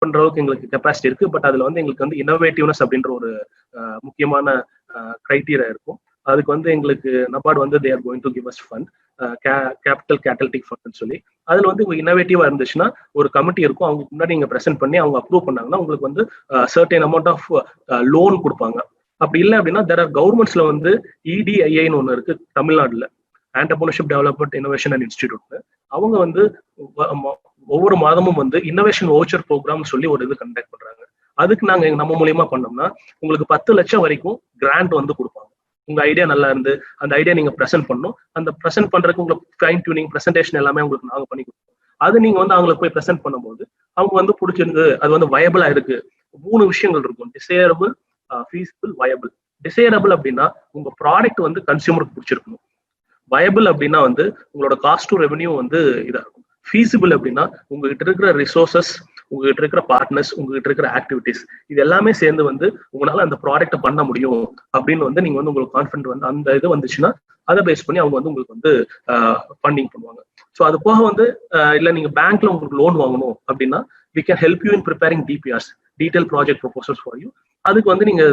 பண்ற அளவுக்கு எங்களுக்கு கெப்பாசிட்டி இருக்கு. பட் அதுல வந்து எங்களுக்கு வந்து இன்னோவேட்டிவ்னஸ் அப்படின்ற ஒரு முக்கியமான கிரைட்டீரியா இருக்கும். அதுக்கு வந்து எங்களுக்கு நபார்டு வந்து they are going to give us fund, capital catalytic fund சொல்லி. அதுல வந்து இன்னோவேட்டிவா இருந்துச்சுன்னா ஒரு கமிட்டி இருக்கும், அவங்க முன்னாடி நீங்க பிரசென்ட் பண்ணி அவங்க அப்ரூவ் பண்ணாங்கன்னா உங்களுக்கு வந்து சர்டன் அமௌண்ட் ஆஃப் லோன் கொடுப்பாங்க. அப்படி இல்லை அப்படின்னா தேர் ஆர் கவர்மெண்ட்ஸ்ல வந்து EDIIன்னு ஒன்று இருக்கு தமிழ்நாடுல, entrepreneurship development innovation and institute. அவங்க வந்து ஒவ்வொரு மாதமும் வந்து இன்னோவேஷன் வவுச்சர் ப்ரோக்ராம் சொல்லி ஒரு இது கண்டக்ட் பண்றாங்க. அதுக்கு நாங்க நம்ம மூலியமா பண்ணோம்னா உங்களுக்கு 10 லட்சம் வரைக்கும் கிராண்ட் வந்து கொடுப்பாங்க. உங்க ஐடியா நல்லா இருந்து அந்த ஐடியா நீங்க ப்ரெசென்ட் பண்ணணும். அந்த ப்ரெசென்ட் பண்றதுக்கு உங்களுக்கு ஃபைன் டியூனிங் ப்ரெசென்டேஷன் எல்லாமே உங்களுக்கு நாங்க பண்ணி கொடுப்போம். அது நீங்க வந்து அவங்களுக்கு போய் ப்ரெசென்ட் பண்ணும்போது அவங்க வந்து பிடிச்சிருந்து அது வந்து வயபிளா இருக்கு. 3 விஷயங்கள் இருக்கும்: டிசைரபிள், ஃபீஸிபிள், வயபிள். டிசைரபிள் அப்படின்னா உங்க ப்ராடக்ட் வந்து கன்சியூமருக்கு பிடிச்சிருக்கணும். வயபிள் அப்படின்னா வந்து உங்களோட காஸ்ட் டு ரெவன்யூ வந்து இதா இருக்கும். ஃபீஸிபிள் அப்படின்னா உங்ககிட்ட இருக்கிற ரிசோர்சஸ், உங்ககிட்ட இருக்கிற பார்ட்னர்ஸ், உங்ககிட்ட இருக்கிற ஆக்டிவிட்டிஸ், இது எல்லாமே சேர்ந்து வந்து உங்களால அந்த ப்ராடக்ட் பண்ண முடியும் அப்படின்னு வந்து நீங்க வந்து உங்களுக்கு கான்ஃபிடன்ட் வந்து அந்த இது வந்துச்சுன்னா அதை பேஸ் பண்ணி அவங்க வந்து உங்களுக்கு வந்து ஃபண்டிங் பண்ணுவாங்க. ஸோ அது போக வந்து இல்லை நீங்க பேங்க்ல உங்களுக்கு லோன் வாங்கணும் அப்படின்னா we can help you in preparing DPRs, detailed project proposals for you. அதுக்கு வந்து நீங்க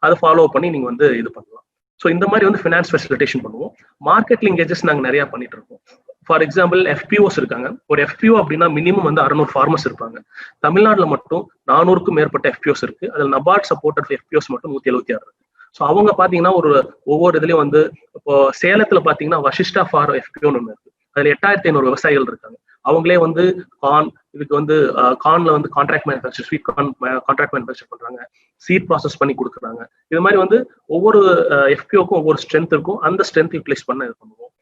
அதை ஃபாலோ பண்ணி நீங்க வந்து இது பண்ணலாம். ஸோ இந்த மாதிரி வந்து ஃபினான்ஸ் ஃபெசிலிட்டேஷன் பண்ணுவோம். மார்க்கெட் லிங்கேஜஸ் நாங்கள் நிறைய பண்ணிட்டு இருக்கோம். ஃபார் எக்ஸாம்பிள் FPOs இருக்காங்க. ஒரு FPO அப்படின்னா மினிமம் வந்து 600 ஃபார்மர்ஸ் இருப்பாங்க. தமிழ்நாடுல மட்டும் 400க்கும் மேற்பட்ட FPOs இருக்கு. அதில் நபார்ட் சப்போர்ட்டட் FPOs மட்டும் 176 இருக்கு. ஸோ அவங்க பாத்தீங்கன்னா ஒவ்வொரு இதுலயும் வந்து இப்போ சேலத்துல பாத்தீங்கன்னா வசிஷ்டா ஃபார் FPOன்னு ஒன்று இருக்கு. அதுல 8500 விவசாயிகள் இருக்காங்க. அவங்களே வந்து இதுக்கு வந்து கார்ன்ல வந்து contract manufacture, sweet corn contract manufacture பண்றாங்க, சீட் ப்ராசஸ் பண்ணி கொடுக்குறாங்க. இது மாதிரி வந்து ஒவ்வொரு FPOக்கும் ஒவ்வொரு ஸ்ட்ரென்த் இருக்கும். அந்த ஸ்ட்ரென்த் யூட்டிலைஸ் பண்ண இது பண்ணுவோம்.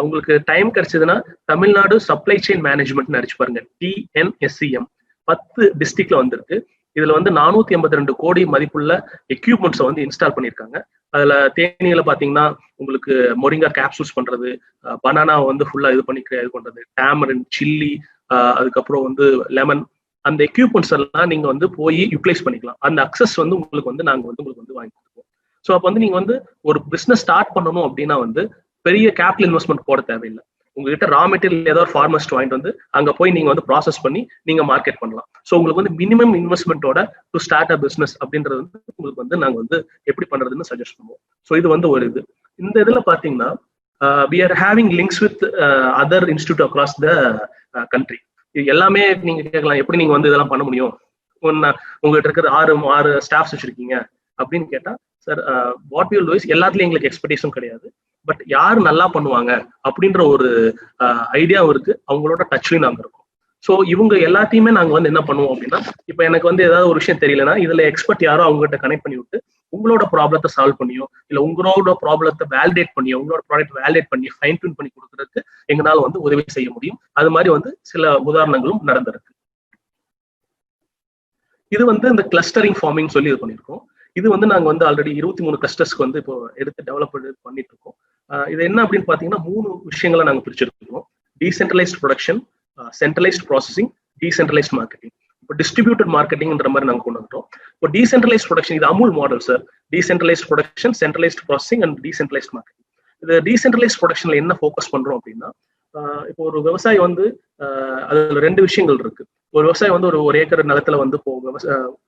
உங்களுக்கு டைம் கிடைச்சதுன்னா தமிழ்நாடு சப்ளை செயின் மேனேஜ்மெண்ட் அடிச்சு பாருங்க, TNSCM. 10 டிஸ்ட்ரிக்ட்ல வந்திருக்கு. இதுல வந்து 482 கோடி மதிப்புள்ள எக்யூப்மெண்ட்ஸை வந்து இன்ஸ்டால் பண்ணியிருக்காங்க. அதுல தேனியில பாத்தீங்கன்னா உங்களுக்கு மொரிங்கா கேப்சூல்ஸ் பண்றது, பனானா வந்து ஃபுல்லா இது பண்றது, டேமரின், சில்லி, அதுக்கப்புறம் வந்து லெமன், அந்த எக்யூப்மெண்ட்ஸ் எல்லாம் நீங்க வந்து போய் யூட்டிலைஸ் பண்ணிக்கலாம். அந்த அக்சஸ் வந்து உங்களுக்கு வந்து நாங்க வந்து உங்களுக்கு வந்து வாங்கி கொடுப்போம். ஸோ அப்போ வந்து நீங்க வந்து ஒரு பிசினஸ் ஸ்டார்ட் பண்ணணும் அப்படின்னா வந்து பெரிய கேபிட்டல் இன்வெஸ்ட்மெண்ட் போட தேவையில்லை. உங்ககிட்ட ரா மெட்டீரியல் ஏதாவது ஃபார்மர்ஸ்ட் வாங்கிட்டு வந்து அங்க போய் நீங்க வந்து ப்ராசஸ் பண்ணி நீங்க மார்க்கெட் பண்ணலாம். ஸோ உங்களுக்கு வந்து மினிமம் இன்வெஸ்ட்மெண்ட்டோட டு ஸ்டார்ட் அ பிசினஸ் அப்படின்றது வந்து உங்களுக்கு வந்து நாங்க வந்து எப்படி பண்றதுன்னு சஜஸ்ட் பண்ணுவோம். ஸோ இது வந்து ஒரு இது. இந்த இதுல பாத்தீங்கன்னா we are having links with other institute across the country. இது எல்லாமே நீங்க கேட்கலாம், எப்படி நீங்க வந்து இதெல்லாம் பண்ண முடியும், உங்ககிட்ட இருக்கிற 6 ஸ்டாஃப்ஸ் வச்சிருக்கீங்க அப்படின்னு கேட்டா, sir what we will do is எல்லாத்துலயும் எங்களுக்கு எக்ஸ்பெக்டேஷன் கிடையாது. பட் யாரு நல்லா பண்ணுவாங்க அப்படின்ற ஒரு ஐடியாவும் இருக்கு, அவங்களோட டச்லயும் நாங்க இருக்கோம். ஸோ இவங்க எல்லாத்தையுமே நாங்க வந்து என்ன பண்ணுவோம் அப்படின்னா, இப்போ எனக்கு வந்து ஏதாவது ஒரு விஷயம் தெரியலன்னா இதுல எக்ஸ்பர்ட் யாரோ அவங்ககிட்ட கனெக்ட் பண்ணி விட்டு உங்களோட ப்ராப்ளத்தை சால்வ் பண்ணியோ இல்ல உங்களோட ப்ராப்ளத்தை வேலிடேட் பண்ணியோ உங்களோட ப்ராடக்ட் வேலிடேட் பண்ணி ஃபைன் டியூன் பண்ணி கொடுக்கறதுக்கு எங்களால வந்து உதவி செய்ய முடியும். அது மாதிரி வந்து சில உதாரணங்களும் நடந்திருக்கு. இது வந்து இந்த கிளஸ்டரிங் ஃபார்மிங் சொல்லி இது பண்ணியிருக்கோம். இது வந்து நாங்க வந்து ஆல்ரெடி 23 கிளஸ்டர்ஸ்க்கு வந்து இப்போ எடுத்து டெவலப் பண்ணிட்டு இருக்கோம். இது என்ன அப்படின்னு பாத்தீங்கன்னா 3 விஷயங்களை நாங்க பிரிச்சிருக்கோம்: decentralised production, centralised processing, decentralised marketing. இப்போ டிஸ்ட்ரிபியூட்டட் மார்க்கெட்டிங்ன்ற மாதிரி நாங்க கொண்டு வந்துட்டோம். இப்போ டீசென்ட்ரலைஸ்ட் ப்ரொடக்ஷன், இது Amul model sir. Decentralised production, centralised processing and decentralised marketing. இது டீசென்ட்ரலைஸ்ட் ப்ரொடக்ஷன்ல என்ன ஃபோக்கஸ் பண்றோம் அப்படின்னா, இப்போ ஒரு விவசாயி வந்து அதுல 2 விஷயங்கள் இருக்கு. ஒரு விவசாயி வந்து ஒரு ஏக்கர் நிலத்துல வந்து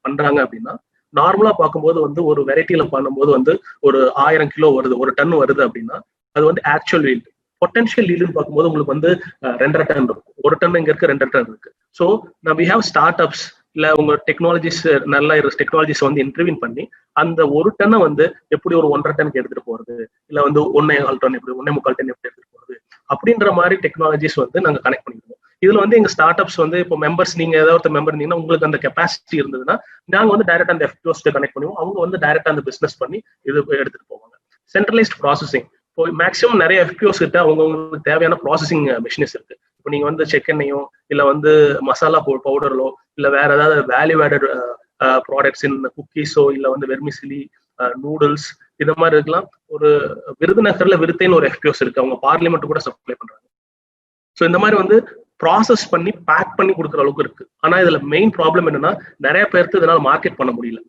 பண்றாங்க அப்படின்னா, நார்மலா பார்க்கும்போது வந்து ஒரு வெரைட்டியில பண்ணும்போது வந்து ஒரு 1000 கிலோ வருது, 1 டன் வருது அப்படின்னா அது வந்து ஆக்சுவல் ஈல்டு. பொட்டன்ஷியல் ஈல்டுன்னு பார்க்கும்போது உங்களுக்கு வந்து 2.5 டன் இருக்கும். 1 டன் இங்க இருக்கு, 2.5 டன் இருக்கு. So we have startups இல்ல உங்க டெக்னாலஜிஸ், நல்ல டெக்னாலஜிஸ் வந்து இன்டர்வியூன் பண்ணி அந்த 1 டன்னை வந்து எப்படி ஒரு 1.5 டனுக்கு எடுத்துட்டு போறது, இல்ல வந்து 1.25 டன் எப்படி 1.25 டன் எப்படி எடுத்துட்டு போறது அப்படின்ற மாதிரி டெக்னாலஜிஸ் வந்து நாங்க கனெக்ட் பண்ணிடுவோம். இதுல வந்து எங்க ஸ்டார்ட் அப்ஸ் வந்து இப்போ மெம்பர்ஸ், நீங்க ஏதாவது ஒரு மெம்பர் இருந்தீங்கன்னா உங்களுக்கு அந்த கெப்பாசிட்டி இருந்ததுன்னா நாங்க வந்து டைரக்டா அந்த FPOs கனெக்ட் பண்ணுவோம். அவங்க வந்து டைரக்டா அந்த பிசினஸ் பண்ணி இது எடுத்துட்டு போவாங்க. சென்ட்ரலைஸ்ட் ப்ராசஸிங், இப்போ மேக்ஸிமம் நிறைய FPOs கிட்ட அவங்களுக்கு தேவையான ப்ராசஸிங் மிஷின்ஸ் இருக்கு. இப்போ நீங்க வந்து செக்கெண்ணையோ இல்ல வந்து மசாலா பவுடரோ இல்ல வேற ஏதாவது வேல்யூ ஆடட் ப்ராடக்ட்ஸ் இன் குக்கீஸோ இல்ல வந்து வெர்மிசிலி, நூடுல்ஸ், இந்த மாதிரி இருக்கலாம். ஒரு விருதுநகர்ல விருத்தேன்னு ஒரு FPOs இருக்கு, அவங்க பார்லிமெண்ட் கூட சப்ளை பண்றாங்க. ஸோ இந்த மாதிரி வந்து ப்ராசஸ் பண்ணி பேக் பண்ணி கொடுக்குற அளவுக்கு இருக்கு. ஆனா இதுல மெயின் ப்ராப்ளம் என்னன்னா, நிறைய பேருக்கு இதனால மார்க்கெட் பண்ண முடியல.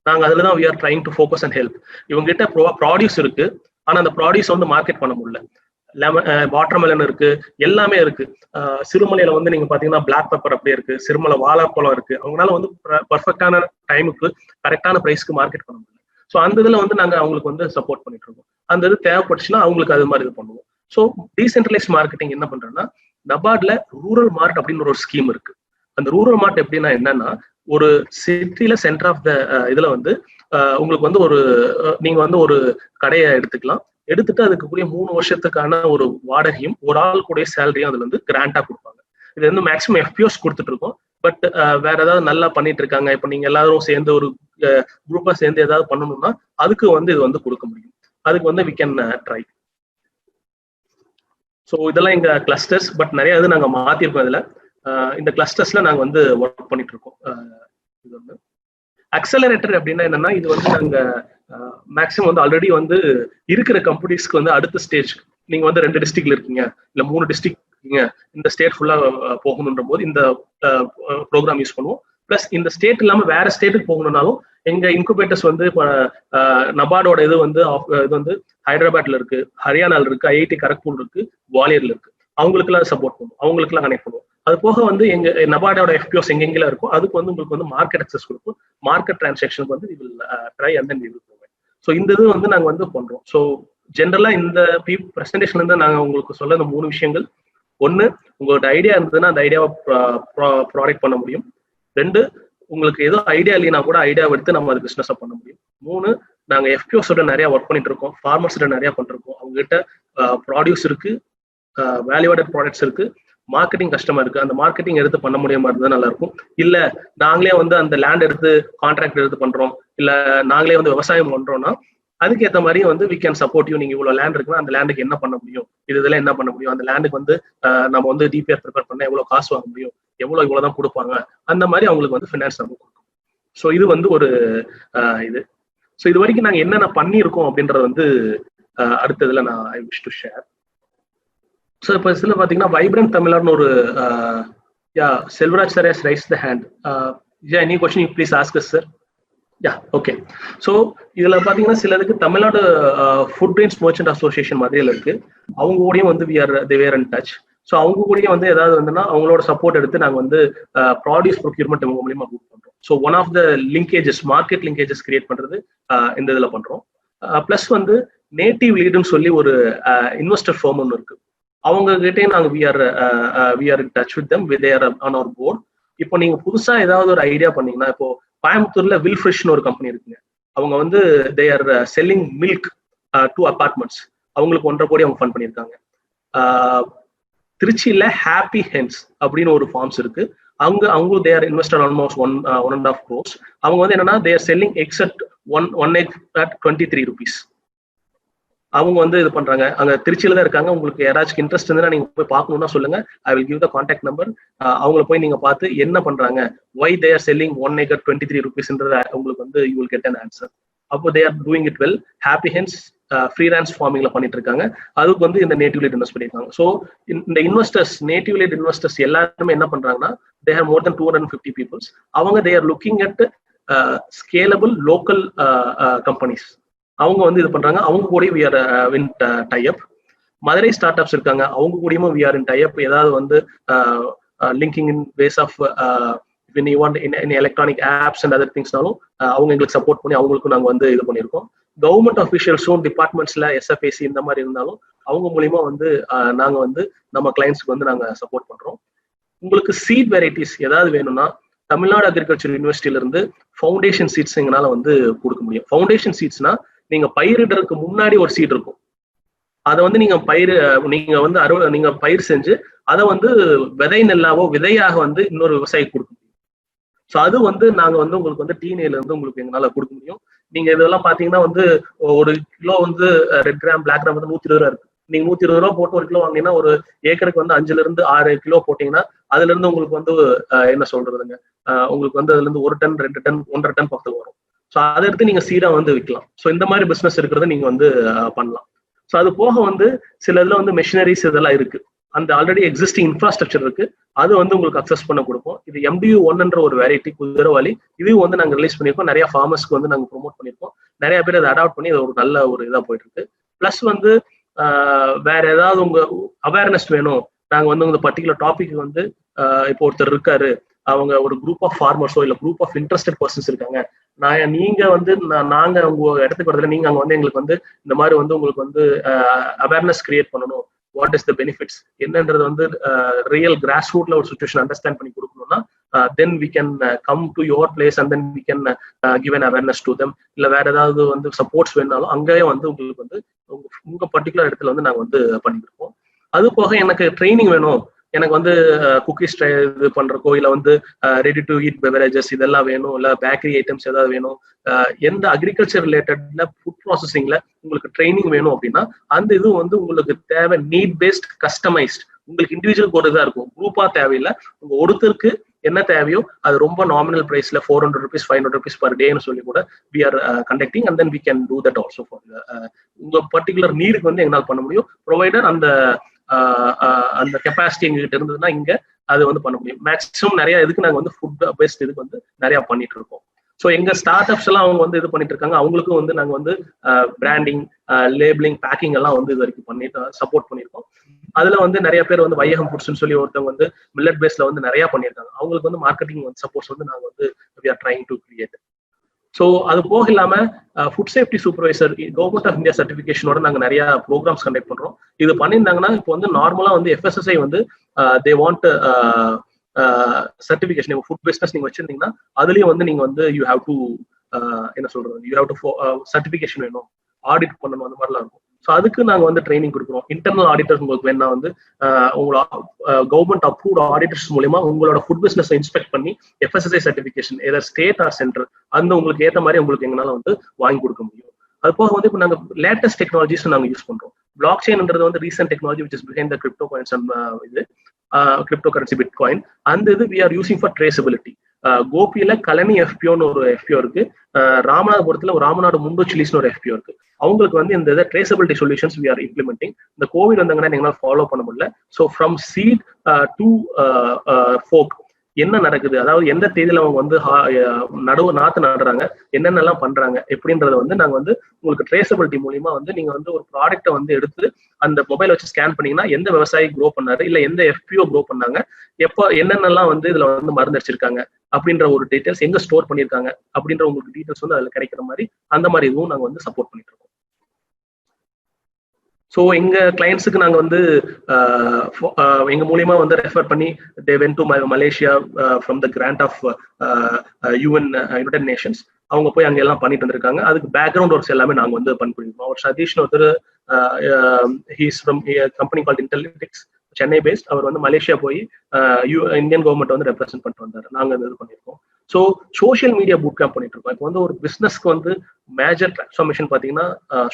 நாங்க அதுலதான் we are trying to focus and help. இவங்க கிட்ட ப்ராடியூஸ் இருக்கு, ஆனா அந்த ப்ராடியூஸ் வந்து மார்க்கெட் பண்ண முடியல. வாட்டர்மெலன் இருக்கு, எல்லாமே இருக்கு. சிறுமலையில வந்து நீங்க பாத்தீங்கன்னா பிளாக் பெப்பர் அப்படியே இருக்கு, சிறுமலை வாழைப்பழம் இருக்கு. அவங்களால வந்து பர்ஃபெக்டான டைமுக்கு கரெக்டான பிரைஸ்க்கு மார்க்கெட் பண்ண முடியல. ஸோ அந்த இதுல வந்து நாங்க அவங்களுக்கு வந்து சப்போர்ட் பண்ணிட்டு இருக்கோம். அந்த இது தேவைப்பட்டுச்சுன்னா அவங்களுக்கு அது மாதிரி இது பண்ணுவோம். ஸோ டீசென்ட்ரலைஸ் மார்க்கெட்டிங் என்ன பண்றோம்னா, நபார்ட்ல ரூரல் மார்ட் அப்படின்னு ஒரு ஸ்கீம் இருக்கு. அந்த ரூரல் மார்ட் எப்படின்னா என்னன்னா, ஒரு சிட்டில சென்டர் ஆஃப் த இதுல வந்து உங்களுக்கு வந்து ஒரு நீங்க வந்து ஒரு கடையை எடுத்துக்கலாம். எடுத்துட்டு அதுக்கு கூடிய 3 வருஷத்துக்கான ஒரு வாடகையும் ஒரு ஆள் கூடிய சேலரியும் அதுல வந்து கிராண்டா கொடுப்பாங்க. இது வந்து மேக்ஸிமம் எஃபிஓஸ் கொடுத்துட்டு இருக்கோம். பட் வேற ஏதாவது நல்லா பண்ணிட்டு இருக்காங்க, இப்ப நீங்க எல்லாரும் சேர்ந்து ஒரு குரூப்பா சேர்ந்து ஏதாவது பண்ணணும்னா அதுக்கு வந்து இது வந்து கொடுக்க முடியும். அதுக்கு வந்து வி கேன் ட்ரை. ஸோ இதெல்லாம் எங்க கிளஸ்டர்ஸ். பட் நிறைய இது நாங்க மாத்திருக்கோம். இதுல இந்த கிளஸ்டர்ஸ்ல நாங்க வந்து ஒர்க் பண்ணிட்டு இருக்கோம். இது வந்து அக்சலரேட்டர் அப்படின்னா என்னன்னா, இது வந்து நாங்க மேக்ஸிமம் வந்து ஆல்ரெடி வந்து இருக்கிற கம்பெனிஸ்க்கு வந்து அடுத்த ஸ்டேஜ், நீங்க வந்து 2 டிஸ்ட்ரிக்ட்ல இருக்கீங்க இல்ல 3 டிஸ்ட்ரிக்ட் இருக்கீங்க, இந்த ஸ்டேட் ஃபுல்லா போகணுன்ற போது இந்த ப்ரோக்ராம் யூஸ் பண்ணுவோம். பிளஸ் இந்த ஸ்டேட் இல்லாம வேற ஸ்டேட்டுக்கு போகணும்னாலும் எங்க இன்குபேட்டர்ஸ் வந்து நபார்டோட இது வந்து ஹைதராபாத்ல இருக்கு, ஹரியானால இருக்கு, ஐஐடி கரக்பூர் இருக்கு, குவாலியர்ல இருக்கு. அவங்களுக்கு எல்லாம் சப்போர்ட் பண்ணுவோம், அவங்களுக்கு எல்லாம் கனெக்ட் பண்ணுவோம். அது போக வந்து எங்க நபார்டோட எஃபிஓஸ் எங்கெங்கெல்லாம் இருக்கும் அதுக்கு வந்து உங்களுக்கு வந்து மார்க்கெட் அக்சஸ் கொடுக்கும். மார்க்கெட் டிரான்சாக்ஷனுக்கு வந்து try and then we will provide. So இந்த இது வந்து நாங்க வந்து பண்றோம். ஸோ ஜென்ரலா இந்த பிரசன்டேஷன்ல இருந்து நாங்க உங்களுக்கு சொல்ல இந்த 3 விஷயங்கள். 1, உங்களோட ஐடியா இருந்ததுன்னா அந்த ஐடியாவை ப்ராடக்ட் பண்ண முடியும். 2, உங்களுக்கு ஏதோ ஐடியா இல்லைன்னா கூட ஐடியா எடுத்து நம்ம அது பிசினஸா பண்ண முடியும். 3, நாங்க எஃபிஓஸோட நிறைய ஒர்க் பண்ணிட்டு இருக்கோம், ஃபார்மர்ஸோட நிறைய பண்ணிருக்கோம். அவங்க கிட்ட ப்ராடியூஸ் இருக்கு, வேல்யூடட் ப்ராடக்ட்ஸ் இருக்கு, மார்க்கெட்டிங் கஷ்டமா இருக்கு. அந்த மார்க்கெட்டிங் எடுத்து பண்ண முடியாம இருந்தா நல்லா இருக்கும். இல்ல நாங்களே வந்து அந்த லேண்ட் எடுத்து கான்ட்ராக்ட் எடுத்து பண்றோம், இல்ல நாங்களே வந்து விவசாயம் பண்றோம்னா அதுக்கேற்ற மாதிரி வந்து வி கேன் சப்போர்ட் யூ. நீங்க இவ்வளவு லேண்ட் இருக்குன்னா அந்த லேண்டுக்கு என்ன பண்ண முடியும், இதெல்லாம் என்ன பண்ண முடியும், அந்த லேண்டுக்கு வந்து நம்ம வந்து டிபிஆர் ப்ரிப்பேர் பண்ண எவ்வளவு காசு வாங்க முடியும், இவ்வளவுதான் கொடுப்பாங்க, அந்த மாதிரி அவங்களுக்கு வந்து ஃபினான்ஸ் நம்ம கொடுக்கும். ஸோ இது வந்து ஒரு இது. ஸோ இது வரைக்கும் நாங்க என்னென்ன பண்ணியிருக்கோம் அப்படின்றத வந்து அடுத்ததுல நான் I wish to share. So இப்போ இதில் பார்த்தீங்கன்னா வைப்ரண்ட் தமிழ்நாடுன்னு ஒரு Selvaraj sir has raise the hand. Any question you please ask as sir. Okay. So இதுல பாத்தீங்கன்னா சிலருக்கு Tamil Nadu food grains merchant association மாதிரியில் இருக்கு. அவங்க கூடயும் வந்து தே வேர் இன் டச். ஸோ அவங்க கூடயும் வந்து ஏதாவது வந்துன்னா அவங்களோட சப்போர்ட் எடுத்து நாங்கள் வந்து ப்ராடியூஸ் ப்ரொக்யூர்மெண்ட் இவங்க மூலியமா புக் பண்றோம். So one of the linkages, market linkages create பண்றது இந்த இதுல பண்றோம். பிளஸ் வந்து நேட்டிவ் லீடுன்னு சொல்லி ஒரு இன்வெஸ்டர் ஃபார்ம் ஒன்று இருக்கு. அவங்க கிட்டே நாங்கள் we are in touch with them, with their on our board. இப்போ நீங்க புதுசா ஏதாவது ஒரு ஐடியா பண்ணீங்கன்னா, இப்போ கோயம்புத்தூர்ல வில்ஃப்ரெஷ்னு ஒரு கம்பெனி இருக்குங்க. அவங்க வந்து they are selling milk to apartments. அவங்களுக்கு 1.5 கோடி அவங்க ஃபண்ட் பண்ணியிருக்காங்க. திருச்சியில ஹாப்பி ஹென்ஸ் அப்படின்னு ஒரு ஃபார்ம்ஸ் இருக்கு. அவங்க they R investor almost 1.5 crores. அவங்க வந்து என்னன்னா தே are selling X at one egg at 23 rupees. அவங்க வந்து இது பண்றாங்க. அங்க திருச்சியில தான் இருக்காங்க. உங்களுக்கு யாராச்சும் இன்ட்ரெஸ்ட் இருந்தா நீங்க போய் பார்க்கணும்னா சொல்லுங்க. I will give the contact number. அவங்கள போய் நீங்க பார்த்து என்ன பண்றாங்க, why they are selling 1 acre 23 rupeesன்றத உங்களுக்கு வந்து you will get an answer. அப்போ they are doing it well. Happy hens freelance ஃபார்மிங்ல பண்ணிட்டு இருக்காங்க. அதுக்கு வந்து இந்த நேட்டிவ் லேட் இன்வெஸ்ட் பண்ணிருக்காங்க. ஸோ இந்த இன்வெஸ்டர்ஸ், நேட்டிவ் லேட் இன்வெஸ்டர்ஸ் எல்லாருமே என்ன பண்றாங்கன்னா, they have more then 250 peoples. அவங்க they are looking at scalable local companies. அவங்க வந்து இது பண்றாங்க. அவங்க கூட we are in type. Madurai startups இருக்காங்க, அவங்க கூடயும் வி ஆர் இன் டைப். ஏதாவது வந்து linking in ways of when you want in electronic apps and other thingsனாலும் அவங்க எங்களுக்கு சப்போர்ட் பண்ணி அவங்களுக்கும் நாங்கள் வந்து இது பண்ணியிருக்கோம். கவர்மெண்ட் அஃபிஷியல்ஸும் டிபார்ட்மெண்ட்ஸ்ல எஸ்எஃப்ஏசி இந்த மாதிரி இருந்தாலும் அவங்க மூலியமா வந்து நாங்கள் வந்து நம்ம கிளைண்ட்ஸ்க்கு வந்து நாங்கள் சப்போர்ட் பண்றோம். உங்களுக்கு சீட் வெரைட்டிஸ் ஏதாவது வேணும்னா தமிழ்நாடு அக்ரிகல்ச்சர் யூனிவர்சிட்டியில இருந்து ஃபவுண்டேஷன் சீட்ஸ் எங்களால வந்து கொடுக்க முடியும். ஃபவுண்டேஷன் சீட்ஸ்னா நீங்க பயிரிடுறதுக்கு முன்னாடி ஒரு சீட் இருக்கும். அதை வந்து நீங்க பயிர் செஞ்சு அதை வந்து விதை நெல்லாவோ விதையாக வந்து இன்னொரு விவசாயி கொடுக்க முடியும். ஸோ அது வந்து நாங்க வந்து உங்களுக்கு வந்து டீனேல இருந்து உங்களுக்கு எங்களால கொடுக்க முடியும். நீங்க இதெல்லாம் பாத்தீங்கன்னா வந்து ஒரு கிலோ வந்து ரெட் கிராம் பிளாக் கிராம் வந்து 120 ரூபா இருக்கு. நீங்க 120 ரூபா போட்டு ஒரு கிலோ வாங்கினீங்கன்னா ஒரு ஏக்கருக்கு வந்து 5 to 6 கிலோ போட்டீங்கன்னா அதுல இருந்து உங்களுக்கு வந்து என்ன சொல்றதுங்க, உங்களுக்கு வந்து அதுல இருந்து 1 டன் 2 டன் 1.5 டன் பக்கத்துல வரும். ஸோ அதை எடுத்து நீங்க சீடா வந்து விற்கலாம். ஸோ இந்த மாதிரி பிசினஸ் இருக்கிறத நீங்க வந்து பண்ணலாம். ஸோ அது போக வந்து சில இதுல வந்து மெஷினரிஸ் இதெல்லாம் இருக்கு. அந்த ஆல்ரெடி எக்ஸிஸ்டிங் இன்ஃப்ராஸ்ட்ரக்சர் இருக்கு, அது வந்து உங்களுக்கு அக்சஸ் பண்ண கொடுப்போம். இது MDU1 ஒரு வெரைட்டி குதிரவாளி. இதுவும் வந்து நாங்க ரிலீஸ் பண்ணியிருக்கோம். நிறைய ஃபார்மர்ஸ்க்கு வந்து நாங்க ப்ரொமோட் பண்ணியிருக்கோம். நிறைய பேர் அதை அடாப்ட் பண்ணி அது ஒரு நல்ல ஒரு இதா போயிட்டு இருக்கு. பிளஸ் வந்து வேற ஏதாவது உங்க அவேர்னஸ் வேணும், நாங்க வந்து இந்த பர்டிகுலர் டாபிக் வந்து இப்போ ஒருத்தர் இருக்காரு, அவங்க ஒரு குரூப் ஆஃப் ஃபார்மர்ஸோ இல்ல குரூப் ஆஃப் இன்ட்ரெஸ்டட் பர்சன்ஸ் இருக்காங்க, நீங்க வந்து நாங்க உங்க இடத்துக்கு வரதுல நீங்க அங்க வந்து எங்களுக்கு வந்து இந்த மாதிரி வந்து உங்களுக்கு வந்து அவேர்னஸ் கிரியேட் பண்ணணும், வாட் இஸ் த பெனிஃபிட்ஸ் என்னன்றது வந்து ரியல் கிராஸ் ரூட்ல ஒரு சுச்சுவேஷன் அண்டர்ஸ்டாண்ட் பண்ணி கொடுக்கணும்னா then we can come to your place and then we can give an awareness to them. இல்ல வேற ஏதாவது வந்து சப்போர்ட்ஸ் வேணாலும் அங்கேயே வந்து உங்களுக்கு வந்து உங்க பர்டிகுலர் இடத்துல வந்து நாங்க வந்து பண்ணிட்டு இருக்கோம். அது போக எனக்கு ட்ரைனிங் வேணும், எனக்கு வந்து குக்கீஸ் இது பண்றக்கோ இல்ல வந்து ரெடி டு ஈட் பெவரேஜஸ் இதெல்லாம் வேணும், இல்ல பேக்கரி ஐட்டம்ஸ் ஏதாவது வேணும், எந்த அக்ரிகல்ச்சர் ரிலேட்டட்ல ஃபுட் ப்ராசஸிங்ல உங்களுக்கு ட்ரைனிங் வேணும் அப்படின்னா அந்த இது வந்து உங்களுக்கு தேவை நீட் பேஸ்ட் கஸ்டமைஸ்ட், உங்களுக்கு இண்டிவிஜுவல் ஒரு இதா இருக்கும், குரூப்பா தேவையில்லை. உங்க ஒருத்தருக்கு என்ன தேவையோ அது ரொம்ப நாமினல் பிரைஸ்ல 400 rupees 500 rupees per day சொல்லி கூட we are conducting and then we can do that also for உங்க பர்டிகுலர் நீடுக்கு வந்து எங்களால் பண்ண முடியும், ப்ரொவைடர் அந்த அந்த கெப்பாசிட்டி எங்ககிட்ட இருந்ததுன்னா இங்க அது வந்து பண்ண முடியும். மேக்ஸிமம் நிறைய இதுக்கு நாங்க வந்து ஃபுட் பேஸ்ட் இதுக்கு வந்து நிறைய பண்ணிட்டு இருக்கோம். ஸோ எங்க ஸ்டார்ட் அப்ஸ் எல்லாம் அவங்க வந்து இது பண்ணிட்டு இருக்காங்க, அவங்களுக்கும் வந்து நாங்க வந்து பிராண்டிங், லேபிளிங், பேக்கிங் எல்லாம் வந்து இது வரைக்கும் பண்ணிட்டு சப்போர்ட் பண்ணியிருக்கோம். அதுல வந்து நிறைய பேர் வந்து வையகம் ஃபுட்ஸ்னு சொல்லி ஒருத்தவங்க வந்து மில்லட் பேஸ்ல வந்து நிறைய பண்ணியிருக்காங்க, அவங்களுக்கு வந்து மார்க்கெட்டிங் வந்து சப்போர்ட்ஸ் வந்து நாங்க வந்து we are trying to create. So அது போக இல்லாம food safety supervisor government of India சர்டிஃபிகேஷனோட நாங்க நிறைய ப்ரோக்ராம்ஸ் கண்டக்ட் பண்றோம். இது பண்ணியிருந்தாங்கன்னா இப்போ வந்து நார்மலா வந்து FSSAI வந்து தே வாண்ட் சர்டிஃபிகேஷன். நீங்க ஃபுட் பிசினஸ் நீங்க வச்சிருந்தீங்கன்னா அதுலயும் வந்து நீங்க வந்து யூ ஹேவ் டு என்ன சொல்றது, யூ ஹேவ் டு சர்டிஃபிகேஷன் வேணும், ஆடிட் பண்ணணும், அந்த மாதிரிலாம் இருக்கும். ஸோ அதுக்கு நாங்கள் வந்து ட்ரைனிங் கொடுக்குறோம். இன்டர்னல் ஆடிட்டர்ஸ் உங்களுக்கு வேணா வந்து உங்களோட கவர்மெண்ட் அப்ரூவ்ட் ஆடிட்டர்ஸ் மூலமா உங்களோட ஃபுட் பிசினஸ் இன்ஸ்பெக்ட் பண்ணி FSSAI சர்டிஃபிகேஷன் ஏதாவது ஸ்டேட் ஆர் சென்ட்ரல் அந்த உங்களுக்கு ஏற்ற மாதிரி உங்களுக்கு எங்களால வந்து வாங்கி கொடுக்க முடியும். அது போக வந்து இப்போ நாங்கள் லேட்டஸ்ட் டெக்னாலஜிஸ் நாங்கள் யூஸ் பண்றோம். பிளாக் செயின்ன்றது வந்து recent technology which is behind the crypto coins and இது கிரிப்டோ கரன்சி பிட்காயின். அந்த இது we are using for traceability. கோபியில Kelaniya FPOன்னு ஒரு FPO இருக்கு, ராமநாதபுரத்துல ஒரு ராமநாடு முண்டு சில்லிஸ்னு ஒரு FPO இருக்கு. அவங்களுக்கு வந்து இந்த traceability solutions we are implementing. இந்த கோவிட் வந்தாங்கன்னா எங்களால் ஃபாலோ பண்ண முடியல. So from seat to folk என்ன நடக்குது, அதாவது எந்த தேதியில அவங்க வந்து நாத்து நடுறாங்க, என்னென்னலாம் பண்றாங்க எப்படின்றத வந்து நாங்க வந்து உங்களுக்கு ட்ரேசபிலிட்டி மூலியமா வந்து நீங்க வந்து ஒரு ப்ராடக்ட்டை வந்து எடுத்து அந்த மொபைல் வச்சு ஸ்கேன் பண்ணீங்கன்னா எந்த விவசாயி க்ரோ பண்ணாரு, இல்ல எந்த FPO க்ரோ பண்ணாங்க, எப்போ என்னென்னலாம் வந்து இதுல வந்து மருந்து அடிச்சிருக்காங்க அப்படின்ற ஒரு டீடைல்ஸ், எங்க ஸ்டோர் பண்ணியிருக்காங்க அப்படின்ற உங்களுக்கு டீடைல்ஸ் வந்து அதுல கிடைக்கிற மாதிரி அந்த மாதிரி இதுவும் நாங்க வந்து சப்போர்ட் பண்ணிட்டு இருக்கோம். ஸோ எங்க கிளைண்ட்ஸுக்கு நாங்கள் வந்து எங்க மூலியமா வந்து ரெஃபர் பண்ணி they went to Malaysia from the grant of UN united nations. அவங்க போய் அங்க எல்லாம் பண்ணிட்டு வந்திருக்காங்க. அதுக்கு பேக்ரவுண்ட் ஒர்க்ஸ் எல்லாமே நாங்கள் வந்து பண்ணிருக்கோம். அவர் சதீஷ்னு ஒருத்தர், he's from company called Intellitex, Chennai based. அவர் வந்து மலேசியா போய் இந்தியன் கவர்மெண்ட் வந்து ரெப்ரசென்ட் பண்ணிட்டு வந்தார். நாங்கள் இது பண்ணியிருக்கோம். So social media boot camp பண்ணிட்டு இருக்கோம். இப்போ வந்து ஒரு பிசினஸ்க்கு வந்து மேஜர் டிரான்ஸ்ஃபார்மேஷன் பார்த்தீங்கன்னா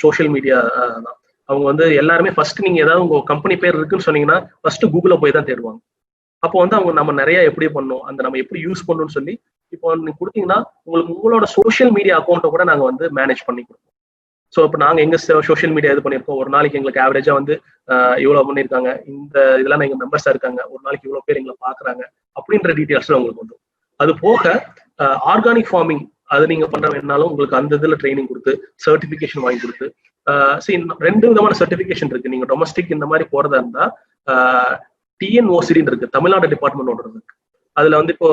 சோஷியல் மீடியா தான். அவங்க வந்து எல்லாருமே ஃபர்ஸ்ட் நீங்க ஏதாவது உங்க கம்பெனி பேர் இருக்குன்னு சொன்னீங்கன்னா ஃபர்ஸ்ட் கூகுள போய் தான் தேடுவாங்க. அப்போ வந்து அவங்க நம்ம நிறைய எப்படி பண்ணணும், அந்த நம்ம எப்படி யூஸ் பண்ணணும்னு சொல்லி இப்போ நீங்க கொடுத்தீங்கன்னா உங்களுக்கு உங்களோட சோஷியல் மீடியா அக்கௌண்ட்டை கூட நாங்க வந்து மேனேஜ் பண்ணி கொடுப்போம். ஸோ இப்போ நாங்க எங்க சோஷியல் மீடியா இது பண்ணியிருக்கோம், ஒரு நாளைக்கு எங்களுக்கு ஆவரேஜா வந்து இவ்வளவு பண்ணியிருக்காங்க, இந்த இதெல்லாம் எங்க மெம்பர்ஸா இருக்காங்க, ஒரு நாளைக்கு இவ்வளவு பேர் எங்களை பாக்குறாங்க அப்படின்ற டீட்டெயில்ஸ் உங்களுக்கு வந்து. அது போக ஆர்கானிக் ஃபார்மிங் அது நீங்க பண்ற வேணாலும் உங்களுக்கு அந்த இதுல ட்ரைனிங் கொடுத்து சர்டிபிகேஷன் வாங்கி கொடுத்து, ரெண்டு விதமான சர்டிபிகேஷன் இருக்கு. நீங்க டொமஸ்டிக் இந்த மாதிரி போறதா இருந்தா TNOCD இருக்கு, தமிழ்நாடு டிபார்ட்மெண்ட் இருக்கு. அதுல வந்து இப்போ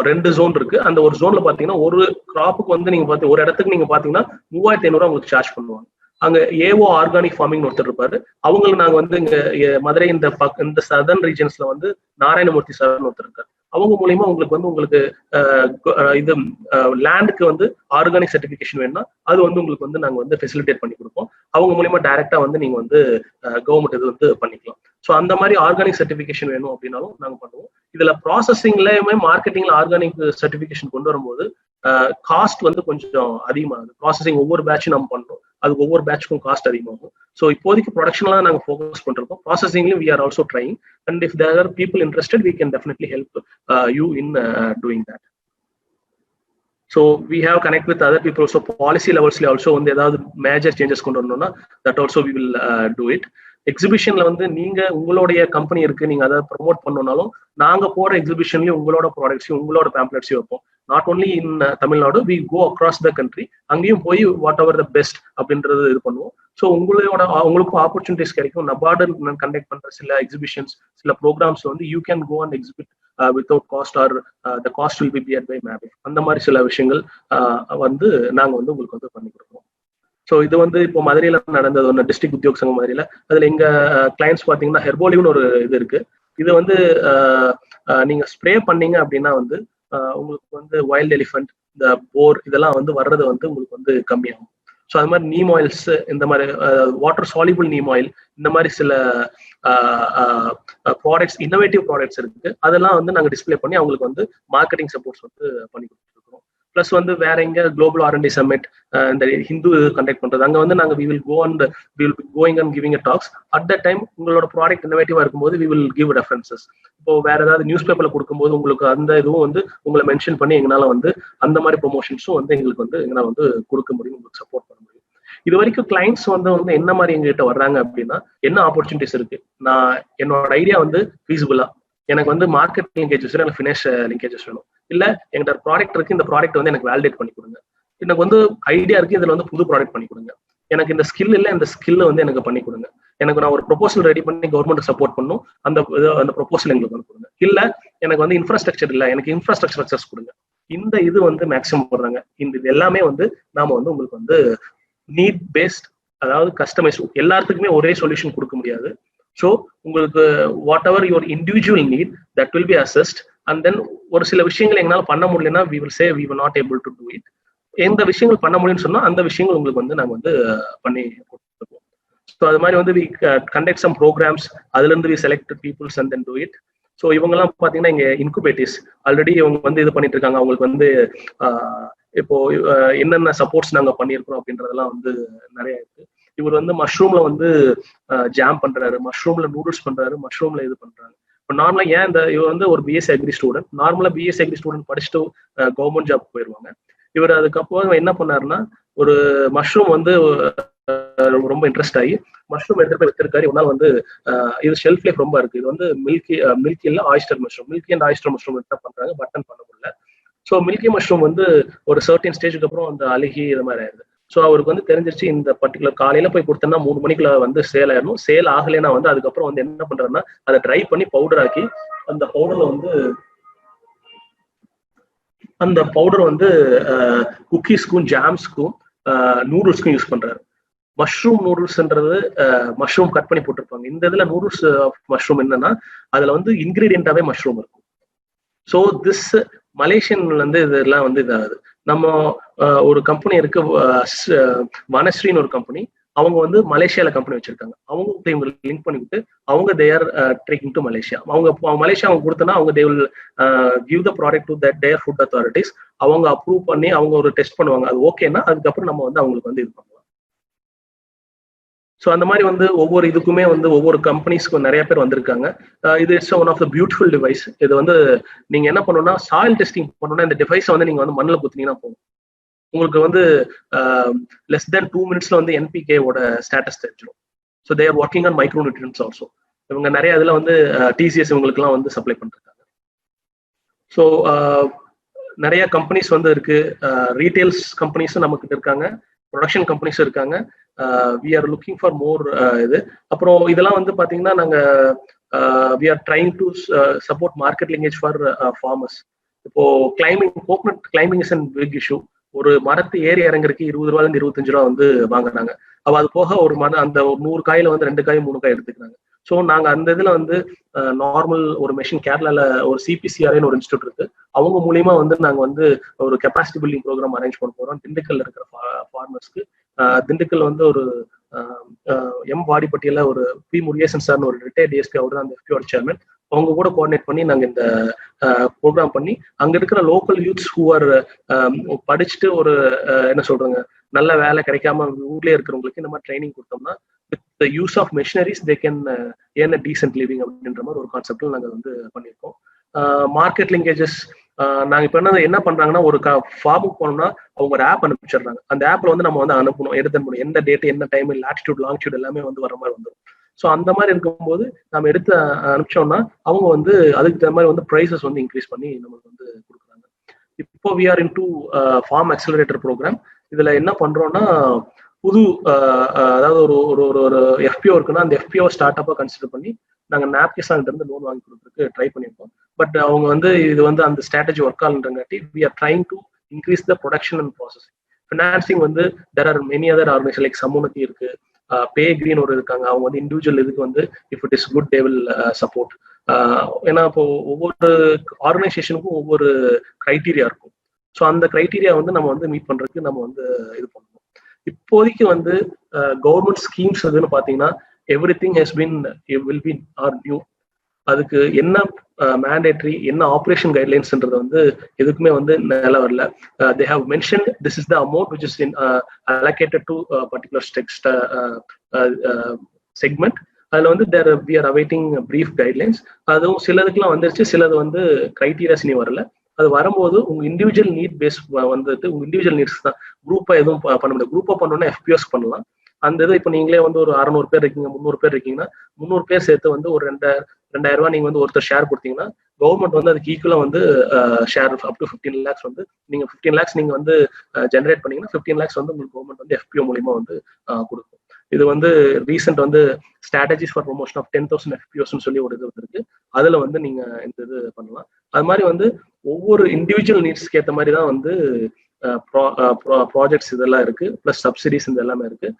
2 ஜோன் இருக்கு. அந்த ஒரு ஜோன்ல பாத்தீங்கன்னா ஒரு கிராப்புக்கு வந்து நீங்க ஒரு இடத்துக்கு நீங்க பாத்தீங்கன்னா 3500 உங்களுக்கு சார்ஜ் பண்ணுவாங்க. அங்க AO ஆர்கானிக் ஃபார்மிங் ஒருத்தர் இருப்பாரு. அவங்களுக்கு நாங்க வந்து இங்க மதுரை இந்த சதர்ன் ரீஜன்ஸ்ல வந்து நாராயணமூர்த்தி சார்னு ஒருத்தர் இருக்காரு. அவங்க மூலியமா உங்களுக்கு வந்து உங்களுக்கு இது லேண்டுக்கு வந்து ஆர்கானிக் சர்டிபிகேஷன் வேணும்னா அது வந்து உங்களுக்கு வந்து நாங்க வந்து ஃபெசிலிட்டேட் பண்ணி கொடுப்போம். அவங்க மூலியமா டைரக்டா வந்து நீங்க வந்து கவர்மெண்ட் இது வந்து பண்ணிக்கலாம். ஸோ அந்த மாதிரி ஆர்கானிக் சர்டிபிகேஷன் வேணும் அப்படின்னாலும் நாங்க பண்ணுவோம். இதுல ப்ராசஸிங்லயுமே மார்க்கெட்டிங்ல ஆர்கானிக் சர்டிபிகேஷன் கொண்டு வரும்போது காஸ்ட் வந்து கொஞ்சம் அதிகமாகுது. ப்ராசஸிங் ஒவ்வொரு பேட்சும் நம்ம பண்றோம், அதுக்கு ஒவ்வொரு பேட்சுக்கும் காஸ்ட் அதிகமாகும். ஸோ இப்போதைக்கு ப்ரொடக்ஷன்லாம் நாங்கள் ஃபோக்கஸ் பண்ணிருக்கோம். ப்ராசஸிங்லையும் we are also trying, and if there are people interested we can definitely help you in doing that. So we have connect with other people. So policy levels also வந்து ஏதாவது major changes கொண்டு வரணும்னா that also we will do it. எக்ஸிபிஷன்ல வந்து நீங்க உங்களுடைய company இருக்கு, நீங்க அதை ப்ரொமோட் பண்ணணும்னாலும் நாங்க போற எக்ஸிபிஷன்லயும் உங்களோட ப்ராடக்ட்ஸையும் உங்களோட பேம்ப்ளெட்ஸையும் வைப்போம். Not only in Tamil Nadu, we go across the country. அங்கேயும் போய் வாட் எவர் த பெஸ்ட் அப்படின்றது இது பண்ணுவோம். ஸோ உங்களுக்கும் ஆப்பர்ச்சுனிட்டிஸ் கிடைக்கும். நபார்டு கண்டக்ட் பண்ற சில எக்ஸிபிஷன்ஸ், சில ப்ரோக்ராம்ஸ் வந்து you can go and exhibit without cost or the cost will be beared by மேபிக். அந்த மாதிரி சில விஷயங்கள் வந்து நாங்க வந்து உங்களுக்கு வந்து பண்ணி கொடுக்குறோம். ஸோ இது வந்து இப்போ மதுரையில நடந்தது ஒன்று, டிஸ்ட்ரிக்ட் உத்தியோக சங்கம் மதுரையில. அதுல எங்க கிளைண்ட்ஸ் பாத்தீங்கன்னா ஹெர்போலிவ்னு ஒரு இது இருக்கு. இது வந்து நீங்க ஸ்ப்ரே பண்ணீங்க அப்படின்னா வந்து உங்களுக்கு வந்து வைல்ட் எலிஃபண்ட், இந்த போர் இதெல்லாம் வந்து வர்றது வந்து உங்களுக்கு வந்து கம்மியாகும். ஸோ அது மாதிரி நீம் ஆயில்ஸ், இந்த மாதிரி வாட்டர் சாலிபிள் நீம் ஆயில், இந்த மாதிரி சில ப்ராடக்ட்ஸ், இன்னோவேட்டிவ் ப்ராடக்ட்ஸ் இருக்கு. அதெல்லாம் வந்து நாங்கள் டிஸ்பிளே பண்ணி அவங்களுக்கு வந்து மார்க்கெட்டிங் சப்போர்ட்ஸ் வந்து பண்ணி கொடுத்துருக்கோம். பிளஸ் வந்து வேற எங்க குளோபல் R&D சம்மிட், இந்த ஹிந்து கண்டக்ட் பண்றது, அங்க வந்து நாங்கள் we will go and we will going and giving a talks. At the time உங்களோட ப்ராடக்ட் இன்னோவேட்டிவா இருக்கும்போது வி வில் கிவ் ரெஃபரன்சஸ். இப்போ வேற ஏதாவது நியூஸ் பேப்பர்ல கொடுக்கும்போது உங்களுக்கு அந்த இதுவும் வந்து உங்களை மென்ஷன் பண்ணி எங்களால வந்து அந்த மாதிரி ப்ரொமோஷன்ஸும் வந்து எங்களுக்கு வந்து எங்களால் வந்து கொடுக்க முடியும், உங்களுக்கு சப்போர்ட் பண்ண முடியும். இது வரைக்கும் கிளைண்ட்ஸ் வந்து என்ன மாதிரி எங்ககிட்ட வர்றாங்க அப்படின்னா, என்ன ஆப்பர்ச்சுனிட்டிஸ் இருக்கு, நான் என்னோட ஐடியா வந்து ஃபீஸிபிளா, எனக்கு வந்து மார்க்கெட் லிங்கேஜஸ் வேணும், எனக்கு ஃபினான்ஸ் லிங்கேஜஸ் வேணும், இல்ல எங்கிட்ட ப்ராடக்ட் இருக்கு, இந்த ப்ராடக்ட் வந்து எனக்கு வேலிடேட் பண்ணி கொடுங்க, எனக்கு வந்து ஐடியா இருக்கு, இதுல வந்து புது ப்ராடக்ட் பண்ணி கொடுங்க, எனக்கு இந்த ஸ்கில் இல்லை, இந்த ஸ்கில்ல வந்து எனக்கு பண்ணி கொடுங்க, எனக்கு நான் ஒரு ப்ரொபோசல் ரெடி பண்ணி கவர்மெண்ட் சப்போர்ட் பண்ணும், அந்த ப்ரொபோசல் எங்களுக்கு வந்து கொடுங்க, இல்ல எனக்கு வந்து இன்ஃப்ராஸ்ட்ரக்சர் இல்லை, எனக்கு இன்ஃப்ராஸ்ட்ரக்சர் அக்சஸ் கொடுங்க. இந்த இது வந்து மேக்ஸிமம் போடுறாங்க. இந்த இது எல்லாமே வந்து நாம வந்து உங்களுக்கு வந்து நீட் பேஸ்ட், அதாவது கஸ்டமைஸ், எல்லாத்துக்குமே ஒரே சொல்யூஷன் கொடுக்க முடியாது. ஸோ உங்களுக்கு whatever your individual need that will be assessed. And then ஒரு சில விஷயங்கள் எங்களால் பண்ண முடியலன்னா we will say we will not able to do it. எந்த விஷயங்கள் பண்ண முடியும்னு சொன்னா அந்த விஷயங்கள் உங்களுக்கு வந்து நாங்கள் வந்து பண்ணி கொடுத்துருக்கோம். ஸோ அது மாதிரி வந்து வி கண்டக்ட் சம் ப்ரோக்ராம்ஸ், அதுல இருந்து we select peoples and then do it. So இவங்கெல்லாம் பார்த்தீங்கன்னா இங்கே இன்குபேட்டிவ்ஸ் ஆல்ரெடி இவங்க வந்து இது பண்ணிட்டு இருக்காங்க. அவங்களுக்கு வந்து இப்போ என்னென்ன சப்போர்ட்ஸ் நாங்கள் பண்ணியிருக்கிறோம் அப்படின்றதெல்லாம் வந்து நிறைய இருக்கு. இவர் வந்து மஷ்ரூம்ல வந்து ஜாம் பண்றாரு, மஷ்ரூம்ல நூடுல்ஸ் பண்றாரு, மஷ்ரூம்ல இது பண்றாங்க. இப்போ நார்மலா ஏன் இவர் வந்து ஒரு பிஎஸ்சி அக்ரி ஸ்டூடெண்ட், நார்மலா பிஎஸ்சி அக்ரி ஸ்டூடெண்ட் படிச்சுட்டு கவர்மெண்ட் ஜாப் போயிடுவாங்க. இவர் அதுக்கப்புறம் என்ன பண்ணாருன்னா, ஒரு மஷ்ரூம் வந்து ரொம்ப இன்ட்ரெஸ்ட் ஆகி மஷ்ரூம் எடுத்து போய் வச்சிருக்காரு. ஒரு நாள் வந்து இது ஷெல்ஃப் லைஃப் ரொம்ப இருக்கு, இது வந்து மில்கி இல்ல oyster mushroom, milky and oyster mushroom என்ன பண்றாங்க, பட்டன் பண்ண முடியல. ஸோ மில்கி மஷ்ரூம் வந்து ஒரு சர்டன் ஸ்டேஜுக்கு அப்புறம் அந்த அழுகி இது மாதிரி ஆயிடுது. ஸோ அவருக்கு வந்து தெரிஞ்சிருச்சு, இந்த பர்டிகுலர் காலையில போய் கொடுத்தோம்னா 3 மணிக்குள்ள வந்து சேல் ஆயிடணும், சேல் ஆகலைன்னா வந்து அதுக்கப்புறம் வந்து என்ன பண்றாருன்னா அதை ட்ரை பண்ணி பவுடர் ஆக்கி அந்த பவுடர்ல வந்து அந்த பவுடர் வந்து குக்கீஸ்க்கும் ஜாம்ஸ்க்கும் நூடுல்ஸ்க்கும் யூஸ் பண்றாரு. மஷ்ரூம் நூடுல்ஸ்ன்றது மஷ்ரூம் கட் பண்ணி போட்டிருப்பாங்க. இந்த இதுல நூடுல்ஸ் மஷ்ரூம் என்னன்னா அதுல வந்து இன்கிரீடியண்டாவே மஷ்ரூம் இருக்கும். ஸோ திஸ் மலேசியன்ல இருந்து இதெல்லாம் வந்து இதாகுது. நம்ம ஒரு கம்பெனி இருக்கு, வனஸ்ரீன்னு ஒரு கம்பெனி, அவங்க வந்து மலேசியால கம்பெனி வச்சிருக்காங்க. அவங்க இவங்க லிங்க் பண்ணிவிட்டு அவங்க தேர் ட்ரேக்கிங் டு மலேசியா. அவங்க மலேசியா அவங்க கொடுத்தனா அவங்க they will give the product to that there food authorities. அவங்க அப்ரூவ் பண்ணி அவங்க ஒரு டெஸ்ட் பண்ணுவாங்க, அது ஓகேன்னா அதுக்கப்புறம் நம்ம வந்து அவங்களுக்கு வந்து இது பண்ணலாம். ஸோ அந்த மாதிரி வந்து ஒவ்வொரு இதுக்குமே வந்து ஒவ்வொரு கம்பெனிஸ்க்கும் நிறைய பேர் வந்திருக்காங்க. இது it's one of the beautiful device. இது வந்து நீங்க என்ன பண்ணணும்னா சாயில் டெஸ்டிங் பண்ணணும்னா இந்த டிவைஸை வந்து நீங்க வந்து மண்ணில் குத்தினீங்கன்னா போகும், உங்களுக்கு வந்து லெஸ் தென் 2 minutes வந்து என்பிகேவோட ஸ்டேட்டஸ் தெரிஞ்சிடும். So they're working on micro nutrients also. இவங்க நிறைய இதுல வந்து டிசிஎஸ் இவங்களுக்குலாம் வந்து சப்ளை பண்ணிருக்காங்க. ஸோ நிறைய கம்பெனிஸ் வந்து இருக்கு, ரீட்டைல்ஸ் கம்பெனிஸும் நமக்கு இருக்காங்க, ப்ரொடக்ஷன் கம்பெனிஸும் இருக்காங்க. We are looking for more இது. அப்புறம் இதெல்லாம் வந்து பாத்தீங்கன்னா நாங்க we are trying to support market linkage for farmers. இப்போ climbing, coconut climbing is an big issue. ஒரு மரத்து ஏறி இறங்குறதுக்கு 20 ரூபாயிலிருந்து 25 ரூபா வந்து வாங்குறாங்க. அப்ப அது போக ஒரு அந்த 100 காயில வந்து 2 காய் 3 காய் எடுத்துக்கிறாங்க. ஸோ நாங்க அந்த இதுல வந்து நார்மல் ஒரு மெஷின் கேரளால ஒரு சிபிசிஆர்னு ஒரு இன்ஸ்டியூட் இருக்கு, அவங்க மூலியமா வந்து நாங்க வந்து ஒரு கெப்பாசிட்டி பில்டிங் ப்ரோக்ராம் அரேஞ்ச் பண்ண போறோம் திண்டுக்கல்ல இருக்கிற ஃபார்மர்ஸ்க்கு. திண்டுக்கல் வந்து ஒரு எம் வாடிப்பட்டியில ஒரு பி முருகேசன் சார்னு ஒரு ரிட்டையர்ட் டிஎஸ்பி, அவர் தான் அந்த எஃபியோட சேர்மன். அவங்க கூட கோஆர்டினேட் பண்ணி நாங்க இந்த ப்ரோக்ராம் பண்ணி அங்க இருக்கிற லோக்கல் யூத்ஸ் ஹூ ஆர் படிச்சுட்டு ஒரு என்ன சொல்றாங்க நல்ல வேலை கிடைக்காம ஊர்லயே இருக்கிறவங்களுக்கு இந்த மாதிரி ட்ரைனிங் கொடுத்தோம்னா with the use of machineries they can earn a decent living அப்படின்ற மாதிரி ஒரு கான்செப்ட்ல நாங்க வந்து பண்ணியிருக்கோம். மார்க்கெட் லிங்கேஜஸ் நாங்க இப்ப என்ன பண்றாங்கன்னா, ஒரு ஃபார்முக்கு போனோம்னா அவங்க ஒரு ஆப் அனுப்பிச்சிடுறாங்க. அந்த ஆப்ல வந்து நம்ம வந்து அனுப்பணும், எடுத்து முடியும், எந்த டேட் என்ன டைம் லாட்டிடியூட் லாங்கிடியூட் எல்லாமே வந்து வர மாதிரி வந்துடும். ஸோ அந்த மாதிரி இருக்கும்போது நம்ம எடுத்து அனுப்பிச்சோம்னா அவங்க வந்து அதுக்கு தகுந்த மாதிரி வந்து ப்ரைஸஸ் வந்து இன்க்ரீஸ் பண்ணி நம்மளுக்கு வந்து கொடுக்குறாங்க. இப்போ we are into form accelerator program. இதுல என்ன பண்றோம்னா புது அதாவது ஒரு ஒரு ஒரு எஃபிஓ இருக்குன்னா அந்த எஃபிஓ ஸ்டார்ட் அப்பா கன்சிடர் பண்ணி நாங்கள் நாப்கிசான் இருந்து லோன் வாங்கி கொடுக்குறதுக்கு ட்ரை பண்ணியிருக்கோம். பட் அவங்க வந்து இது வந்து அந்த ஸ்ட்ராட்டஜி ஒர்க் ஆகுன்றங்காட்டி we are trying to increase the production and processing. Financing வந்து there are many other organisation like Samunnati இருக்கு, பே கிரீன் ஒரு இருக்காங்க. அவங்க வந்து இண்டிவிஜுவல் இதுக்கு வந்து if it is good they will support. ஏன்னா இப்போ ஒவ்வொரு ஆர்கனைசேஷனுக்கும் ஒவ்வொரு கிரைட்டீரியா இருக்கும். ஸோ அந்த கிரைட்டீரியா வந்து நம்ம வந்து மீட் பண்றதுக்கு நம்ம வந்து இது பண்ணணும். இப்போதைக்கு வந்து கவர்மெண்ட் ஸ்கீம்ஸ் எதுன்னு பார்த்தீங்கன்னா everything has been will be are new. அதுக்கு என்ன மேண்டேட்ரி என்ன ஆப்ரேஷன் கைட்லைன்ஸ்ன்றது வந்து எதுக்குமே வந்து நில வரல. They have mention this is the amount which is in allocated to particular segment. அதுல வந்து we are awaiting brief guidelines. அதுவும் சிலதுக்குலாம் வந்துருச்சு, சிலது வந்து கிரைட்டீரியாஸ் நீ வரல. அது வரும்போது உங்க இண்டிவிஜுவல் நீட் பேஸ் வந்துட்டு உங்க இண்டிவிஜுவல் நீட்ஸ் தான். குரூப்பா எதுவும் பண்ண முடியாது. குரூப்பா பண்ணோம்னா எஃபிஎஸ் பண்ணலாம். அந்த இது இப்போ நீங்களே வந்து ஒரு 600 பேர் இருக்கீங்க, 300 பேர் இருக்கீங்கன்னா 300 பேர் சேர்த்து வந்து ஒரு 2000 ரூபாய் நீங்க வந்து ஒருத்தர் ஷேர் கொடுத்தீங்கன்னா கவர்மெண்ட் வந்து அதுக்கு ஈக்குவலா வந்து ஷேர் அப் டு 15 lakhs வந்து நீங்க 15 lakhs நீங்க வந்து ஜென்ரேட் பண்ணீங்கன்னா 15 lakhs வந்து உங்களுக்கு கவர்மெண்ட் வந்து எஃபிஓ மூலியமா வந்து கொடுக்கும். இது வந்து ரீசெண்ட் வந்து ஸ்ட்ராட்டஜிஸ் ஃபார் ப்ரொமோஷன் ஆஃப் 10,000 எஃபிஓஸ்ன்னு சொல்லி ஒரு இது இருக்கு. அதுல வந்து நீங்க இந்த இது பண்ணலாம். அது மாதிரி வந்து ஒவ்வொரு இண்டிவிஜுவல் நீட்ஸ்க்கு ஏற்ற மாதிரி தான் வந்து ப்ராஜெக்ட்ஸ் இதெல்லாம் இருக்கு, பிளஸ் சப்சிடிஸ் இது எல்லாமே இருக்கு.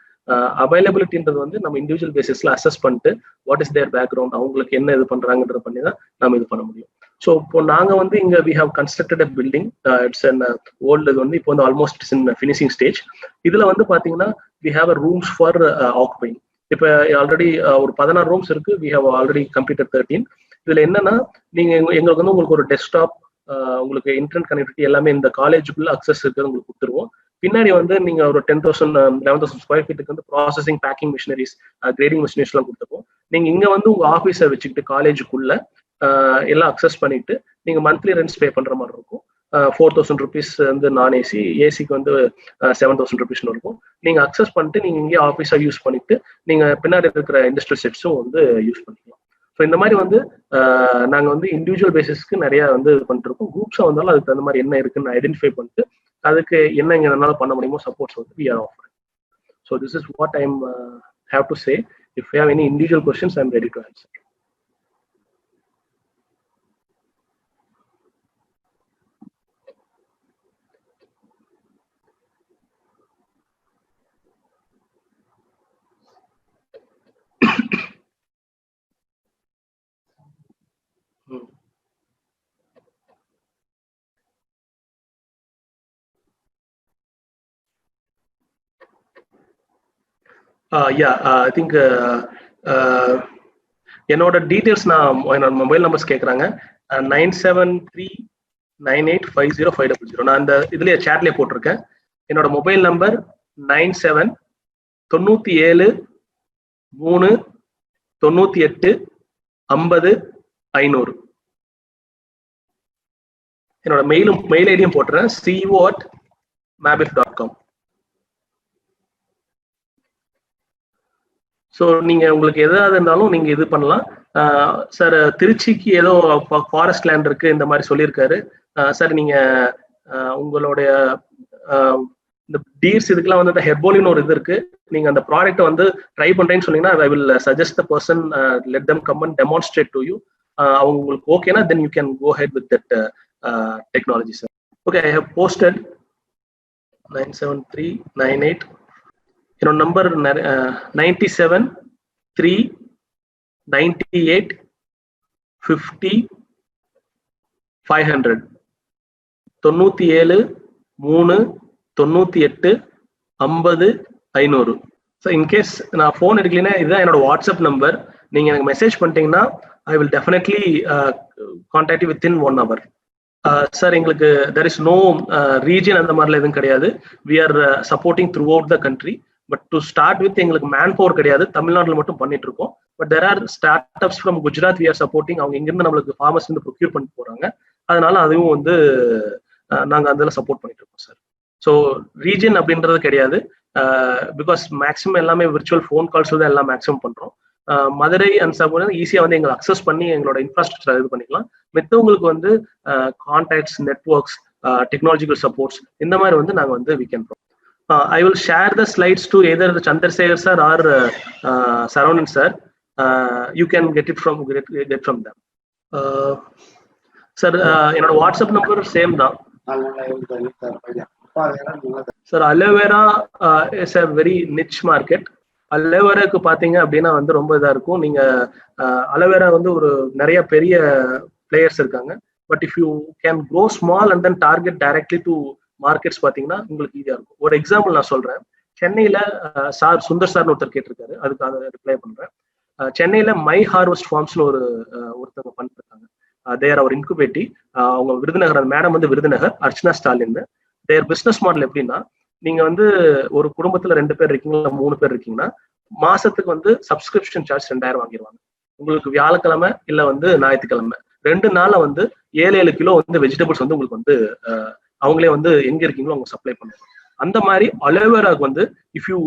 அவைலபிலிட்டின்றது வந்து நம்ம இண்டிவிஜுவல் பேசிஸ்ல அசஸ் பண்ணிட்டு வாட் இஸ் தேர் பேக்ரவுண்ட், அவங்களுக்கு என்ன இது பண்றாங்கன்றது பண்ணி தான் நம்ம இது பண்ண முடியும். ஸோ இப்போ நாங்க வந்து இங்க we have constructed a building. It's an old. இது வந்து இப்போ வந்து almost it's in finishing stage. இதுல வந்து பாத்தீங்கன்னா we have a rooms for occupying. இப்போ ஆல்ரெடி ஒரு 16 ரூம்ஸ் இருக்கு. We have already completed 13. இதுல என்னன்னா நீங்க எங்களுக்கு வந்து உங்களுக்கு ஒரு டெஸ்க்டாப், உங்களுக்கு இன்டர்நெட் கனெக்டிவிட்டி எல்லாமே இந்த காலேஜுக்குள்ள அக்சஸ் இருக்கிறது உங்களுக்கு கொடுத்துருவோம். பின்னாடி வந்து நீங்க ஒரு 10,000 11,000 ஸ்கொயர் ஃபீட்டுக்கு வந்து processing, packing machineries, grading machineries எல்லாம் கொடுத்துருவோம். நீங்க இங்க வந்து உங்க ஆஃபீஸை வச்சுக்கிட்டு காலேஜுக்குள்ள எல்லாம் அக்சஸ் பண்ணிட்டு நீங்க மந்த்லி ரெண்ட்ஸ் பே பண்ற மாதிரி இருக்கும். 4,000 rupees வந்து நான் ஏசி, ஏசிக்கு வந்து 7,000 rupees இருக்கும். நீங்க அக்சஸ் பண்ணிட்டு நீங்க இங்கே ஆஃபீஸா யூஸ் பண்ணிட்டு நீங்க பின்னாடி இருக்கிற இண்டஸ்ட்ரியல் செட்ஸும் வந்து யூஸ் பண்ணிக்கலாம். ஸோ இந்த மாதிரி வந்து நாங்க வந்து இண்டிவிஜுவல் பேசிஸ்க்கு நிறைய வந்து இது பண்ணிட்டு இருக்கோம். குரூப்ஸா வந்தாலும் அதுக்கு தகுந்த மாதிரி என்ன இருக்குன்னு ஐடென்டிஃபை பண்ணிட்டு அதுக்கு என்ன என்னால பண்ண முடியுமோ சப்போர்ட்ஸ் வந்து we are offering. So this is what I have to say. If you have any individual questions, I am ready to answer. I think என்னோட டீடைல்ஸ் நான் என்னோட மொபைல் நம்பர்ஸ் கேட்குறாங்க. 9739850500. நான் அந்த இதுலயே சேட்லயே போட்டிருக்கேன். என்னோட மொபைல் நம்பர் 979739839850. என்னோட மெயில் ஐடியும் போட்டுறேன், co@mabif.com. ஸோ நீங்க உங்களுக்கு எதாவது இருந்தாலும் நீங்க இது பண்ணலாம். சார் திருச்சிக்கு ஏதோ ஃபாரஸ்ட் லேண்ட் இருக்கு இந்த மாதிரி சொல்லியிருக்காரு. சார் நீங்க உங்களுடைய இந்த டீர்ஸ் இதுக்கெல்லாம் வந்து ஹெர்போலின்னு ஒரு இது இருக்கு. நீங்க அந்த ப்ராடக்ட் வந்து ட்ரை பண்றேன்னு சொன்னீங்கன்னா I will suggest the person, let them come and demonstrate to you. அவங்க உங்களுக்கு ஓகேனா then you can go ahead with that technology sir. Okay, I have posted 97398. என்னோட நம்பர் 9739850500. 9739850500. ஸோ இன்கேஸ் நான் ஃபோன் எடுக்கலைன்னா இதுதான் என்னோட வாட்ஸ்அப் நம்பர். நீங்க எனக்கு மெசேஜ் பண்ணிட்டீங்கன்னா I will definitely contact you within 1 hour. Sir எங்களுக்கு தெர் இஸ் நோ ரீஜன் அந்த மாதிரிலாம் எதுவும் கிடையாது. We are supporting throughout the country. But to start with எங்களுக்கு மேன் பவர் கிடையாது, தமிழ்நாட்டில் மட்டும் பண்ணிட்டு இருக்கோம். But there are startups from Gujarat we are supporting. அவங்க இங்கிருந்து நம்மளுக்கு ஃபார்மர்ஸ் வந்து ப்ரொக்யூர் பண்ணிட்டு போறாங்க. அதனால அதுவும் வந்து நாங்கள் அதில் சப்போர்ட் பண்ணிட்டு இருக்கோம் சார். ஸோ ரீஜன் அப்படின்றது கிடையாது, பிகாஸ் மேக்ஸிமம் எல்லாமே விர்ச்சுவல் ஃபோன் கால்ஸ் தான் எல்லாம் மேக்ஸிமம் பண்றோம். மதுரை அண்ட் சபூர்னா ஈஸியா வந்து எங்களை அக்சஸ் பண்ணி எங்களோட இன்ஃப்ராஸ்ட்ரக்சர் இது பண்ணிக்கலாம். மித்தவங்களுக்கு வந்து கான்டாக்ட்ஸ், நெட்வொர்க்ஸ், டெக்னாலஜிக்கல் சப்போர்ட்ஸ் இந்த மாதிரி வந்து நாங்கள் வந்து we can provide. I will share the slides to either Chandrasekhar sir or Saravanan sir. You can get from them. Sir, என்னோட வாட்ஸ்அப் நம்பர் சேம் தான். Sir aloe vera is a very niche market. அலோவேராக்கு பாத்தீங்க அப்படின்னா வந்து ரொம்ப இதா இருக்கும். நீங்க aloe vera வந்து ஒரு நிறைய பெரிய பிளேயர்ஸ் இருக்காங்க. But if you can grow small and then target directly to markets பாத்தீங்கன்னா உங்களுக்கு ஈஸியா இருக்கும். ஒரு எக்ஸாம்பிள் நான் சொல்றேன். சென்னையில சார் சுந்தர் சார்னு ஒருத்தர் கேட்டிருக்காரு, அதுக்காக ரிப்ளை பண்றேன். சென்னையில மை ஹார்வெஸ்ட் ஃபார்ம்ஸ்ல ஒருத்தவங்க பண்ணிருக்காங்க. தேர் அவர் இன்குபேட்டி. அவங்க விருதுநகர், அந்த மேடம் வந்து விருதுநகர், அர்ச்சனா ஸ்டாலின். தேர் பிசினஸ் மாடல் எப்படின்னா, நீங்க வந்து ஒரு குடும்பத்துல 2 பேர் இருக்கீங்களா 3 பேர் இருக்கீங்கன்னா மாசத்துக்கு வந்து சப்ஸ்கிரிப்ஷன் சார்ஜ் 2000 வாங்கிடுவாங்க. உங்களுக்கு வியாழக்கிழமை இல்ல வந்து ஞாயிற்றுக்கிழமை 2 நாள்ல வந்து 7 கிலோ வந்து வெஜிடபிள்ஸ் வந்து உங்களுக்கு வந்து அவங்களே வந்து எங்க இருக்கீங்களோ அவங்க சப்ளை பண்ணுவாங்க. அந்த மாதிரி அலோவேராக்கு வந்து if you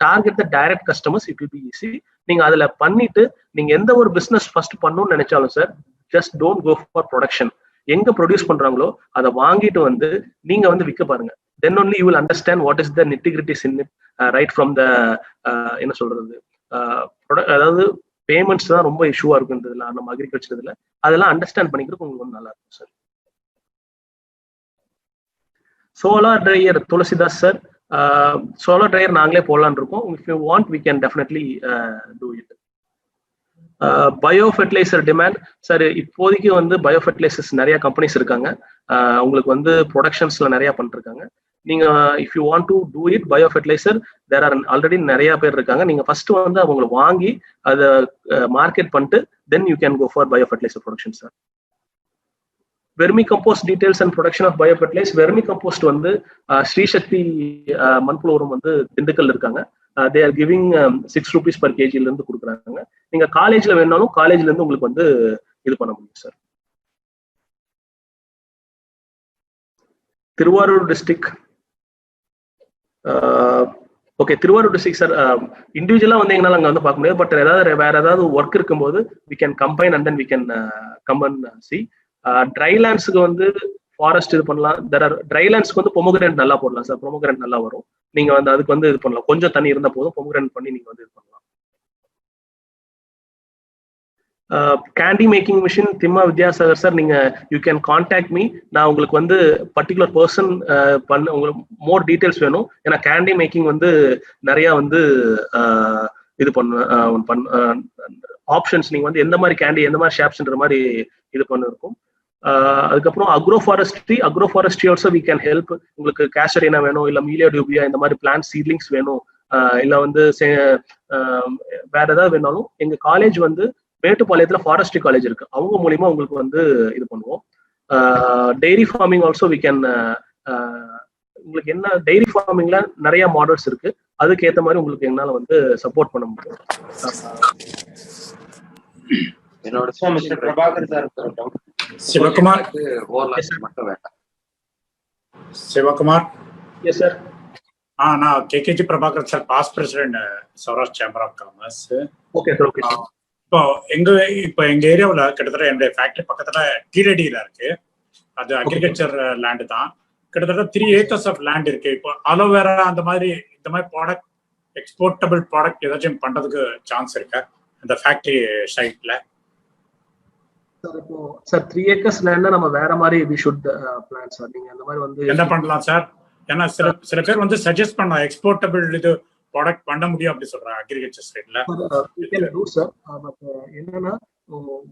target the direct customers it will be easy. நீங்க அதுல பண்ணிட்டு நீங்க எந்த ஒரு பிசினஸ் ஃபர்ஸ்ட் பண்ணணும்னு நினைச்சாலும் sir, just don't go for production. எங்க ப்ரொடியூஸ் பண்றாங்களோ அதை வாங்கிட்டு வந்து நீங்க வந்து விற்க பாருங்க. then only you will understand what is the nitty-gritties in it, right from the என்ன சொல்றது, அதாவது பேமெண்ட்ஸ் தான் ரொம்ப இஷ்யூவா இருக்குன்றதுல நம்ம அக்ரிகல்ச்சர் இதுல அதெல்லாம் அண்டர்ஸ்டாண்ட் பண்ணிக்கிறதுக்கு உங்களுக்கு வந்து நல்லா இருக்கும் sir. Solar dryer Tulsidas sir, solar dryer நாங்களே போடலான்னு இருக்கோம். If you want we can definitely do it. Bio fertilizer demand sir, இப்போதைக்கு வந்து பயோ ஃபெர்டிலைசர்ஸ் நிறைய கம்பெனிஸ் இருக்காங்க. உங்களுக்கு வந்து ப்ரொடக்ஷன்ஸ்ல நிறைய பண்ணிருக்காங்க. நீங்க if you want to do it bio fertilizer, there are already நிறைய பேர் இருக்காங்க. நீங்க ஃபர்ஸ்ட் வந்து அவங்களை வாங்கி அதை மார்க்கெட் பண்ணிட்டு then you can go for bio fertilizer production sir. Vermi compost details and production of bio fertilize. Vermi compost வந்து ஸ்ரீசக்தி மண்புழு உரம் வந்து திண்டுக்கல் இருக்காங்க. They are giving 6 rupees per kg இருந்து கொடுக்குறாங்க. நீங்க காலேஜ்ல வேணாலும் காலேஜ்ல இருந்து உங்களுக்கு வந்து இது பண்ண முடியும் sir. Thiruvarur district, okay Thiruvarur district sir, இண்டிவிஜுவலா வந்து எங்களால் அங்கே வந்து பார்க்க முடியாது. பட் ஏதாவது வேற ஏதாவது ஒர்க் இருக்கும்போது we can combine and then we can come and see. Dry லேண்ட்ஸுக்கு வந்து ஃபாரஸ்ட் இது பண்ணலாம். ட்ரை லேண்ட்ஸ்க்கு வந்து பொமோகிரானட் நல்லா போடலாம் சார். பொமோகிரானட் நல்லா வரும். நீங்க வந்து அதுக்கு வந்து இது பண்ணலாம். கொஞ்சம் தண்ணி இருந்தா போதும், பொமோகிரானட் பண்ணி நீங்க வந்து இது பண்ணலாம். Candy making machine Thimma Vidyasagar sir, நீங்க யூ கேன் கான்டாக்ட் மீ. நான் உங்களுக்கு வந்து பர்டிகுலர் பர்சன் பண்ண உங்களுக்கு மோர் டீடைல்ஸ் வேணும். ஏன்னா கேண்டி மேக்கிங் வந்து நிறைய வந்து இது பண்ண ஆப்ஷன்ஸ். நீங்க வந்து எந்த மாதிரி கேண்டி எந்த மாதிரி ஷாப்ஸ்ன்ற மாதிரி இது பண்ண இருக்கும். அதுக்கப்புறம் agro forestry also we can help. உங்களுக்கு கேஷரினா வேணும், இல்ல மீலியா டியூபியா இந்த மாதிரி பிளான்ட் சீட்லிங்ஸ் வேணும், இல்ல வந்து வேற ஏதாவது வேணாலும் எங்க காலேஜ் வந்து மேட்டுப்பாளையத்துல ஃபாரஸ்ட்ரி காலேஜ் இருக்கு, அவங்க மூலியமா உங்களுக்கு வந்து இது பண்ணுவோம். Dairy farming also we can, உங்களுக்கு என்ன டெய்ரி ஃபார்மிங்ல நிறைய மாடல்ஸ் இருக்கு, அதுக்கு ஏற்ற மாதிரி உங்களுக்கு என்னால வந்து சப்போர்ட் பண்ண முடியும். என்னோட மிஸ்டர் பிரபாகர் சார் சிவகுமார் மட்டும் வேண்டாம். Sivakumar yes sir. நான் KKG Prabhakar sir, past president Saurashtra chamber of commerce. Okay sir. Okay. இப்போ எங்க ஏரியாவில் கிட்டத்தட்ட என்னுடைய ஃபேக்டரி பக்கத்துல கீழடியில இருக்கு. அது அக்ரிகல்ச்சர் லேண்டு தான். கிட்டத்தட்ட 3 acres ஆஃப் லேண்ட் இருக்கு. இப்போ அலோவேரா அந்த மாதிரி இந்த மாதிரி ப்ராடக்ட், எக்ஸ்போர்ட்டபிள் ப்ராடக்ட் ஏதாச்சும் பண்றதுக்கு சான்ஸ் இருக்கா அந்த ஃபேக்டரி சைட்ல? சார் இப்போ சார் 3 acres லேண்ட்னா நம்ம வேற மாதிரி வி ஷுட் பிளான் சார். நீங்க அந்த மாதிரி வந்து என்ன பண்ணலாம் சார்? ஏன்னா சில பேர் வந்து சஜஸ்ட் பண்ணலாம் எக்ஸ்போர்ட்டபிள் இது ப்ராடக்ட் பண்ண முடியும் அப்படி சொல்றாங்க அக்ரிகல்ச்சர் சைட்ல. சார் பட் என்னன்னா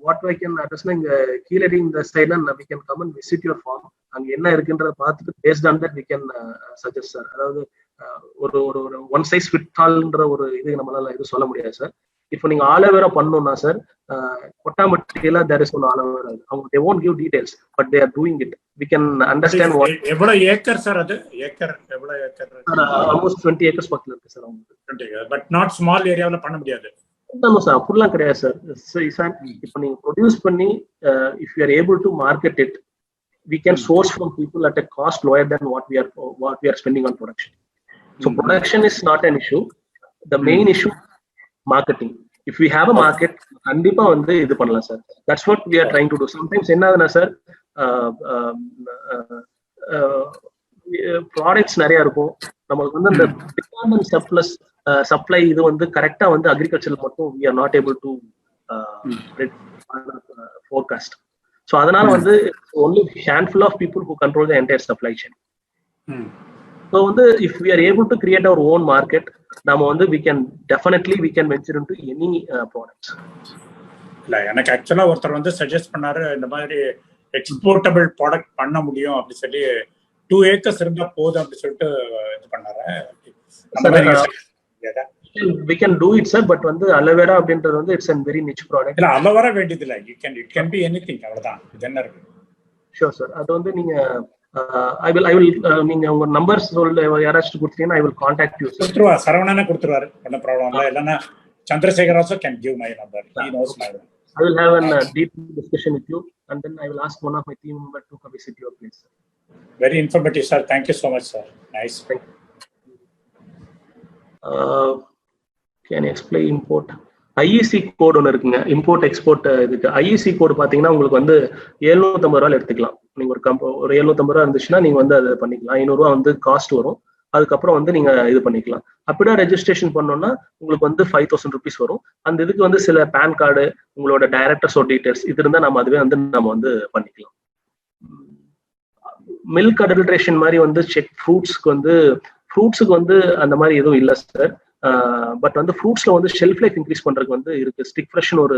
வாட் ஐ கேன் அட்ரஸ்னா இங்க கீழடி இந்த சைட்ல we can come and visit your farm. அங்க என்ன இருக்குன்றத பார்த்துட்டு based on that we can suggest sir. அதாவது ஒரு ஒரு ஒன் சைஸ் ஃபிட் ஆல்ன்ற ஒரு இது நம்மளால இது சொல்ல முடியாது சார். இப்போ நீங்க ஆலோவேரா பண்ணணும்னா சார் கொட்டாமட்டியில there is no ஆலோவேரா. அவங்க they won't give details but they are doing it. We can understand what எவ்வளவு ஏக்கர் சார்? அது ஏக்கர் எவ்வளவு ஏக்கர்? almost 20 acres பக்கத்துல இருக்கு சார். அவங்க 20 acres பட் நாட் ஸ்மால் ஏரியாவுல பண்ண முடியாது. சார் அப்படிலாம் கிடையாது சார். இப்போ நீங்க ப்ரொடியூஸ் பண்ணி if you are able to market it, we can source from people at a cost lower than what we are spending on production. So production is not an issue. The main issue marketing. If we have a market கண்டிப்பா வந்து இது பண்ணலாம் sir. That's what we are trying to do. Sometimes என்ன ஆகுதுன்னா sir, products நிறைய இருக்கும், நமக்கு வந்து அந்த டிமாண்ட் சப்ளஸ் சப்ளை இது வந்து கரெக்டா வந்து அக்ரிகல்ச்சர் மட்டும் we are not able to forecast. So அதனால வந்து only handful of people who control the entire supply chain. So வந்து if we are able to create our own market, நாம வந்து we can venture into any products. இல்ல எனக்கு ஆக்சுவலா ஒருத்தர் வந்து சஜஸ்ட் பண்ணாரு, இந்த மாதிரி எக்ஸ்போர்ட்டபிள் ப்ராடக்ட் பண்ண முடியும் அப்படி சொல்லி 2 acres இருந்தா போதும் அப்படி சொல்லிட்டு இது பண்ணாரு. We can do it sir, but வந்து aloe vera அப்படின்றது வந்து it's a very niche product. இல்ல aloe vera வேண்டியது இல்ல, it can be anything, அவ்வளவுதான். இது என்ன இருக்கு? Sure sir. அது வந்து நீங்க I will நீங்க உங்க நம்பர்ஸ் சொல்ல யாராச்சும் கொடுத்தீங்கன்னா I will contact you. கொடுத்துருவா, சரவணனே கொடுத்துருவாரு, ஒன்ன ப்ராப்ளம் இல்ல. இல்லனா Chandrasekhar also can give my number, he knows my number. I will have a deep discussion with you and then I will ask one of my team member to come visit your place. Very informative sir, thank you so much sir. Nice. Thank you. Can you explain import? IEC code ஒன்று இருக்குங்க, import export. இதுக்கு IEC code பார்த்தீங்கன்னா உங்களுக்கு வந்து 750 ரூபாய் எடுத்துக்கலாம். நீங்கள் ஒரு 750 ரூபா இருந்துச்சுன்னா நீங்கள் வந்து அதை பண்ணிக்கலாம். 500 ரூபா வந்து காஸ்ட் வரும், அதுக்கப்புறம் வந்து நீங்கள் இது பண்ணிக்கலாம். அப்படியே ரெஜிஸ்ட்ரேஷன் பண்ணோம்னா உங்களுக்கு வந்து 5000 rupees வரும். அந்த இதுக்கு வந்து சில பேன் கார்டு, உங்களோட டைரக்டர்ஸோட டீடைல்ஸ் இது இருந்தால் நம்ம அதுவே வந்து நம்ம வந்து பண்ணிக்கலாம். மில்க் அடல்ட்ரேஷன் மாதிரி வந்து செக் ஃப்ரூட்ஸுக்கு வந்து அந்த மாதிரி எதுவும் இல்லை சார். பட் வந்து ஃப்ரூட்ஸ்ல வந்து ஷெல்ஃப் லைஃப் இன்க்ரீஸ் பண்றதுக்கு வந்து இருக்கு. ஸ்டிக் ஃப்ரெஷ்னு ஒரு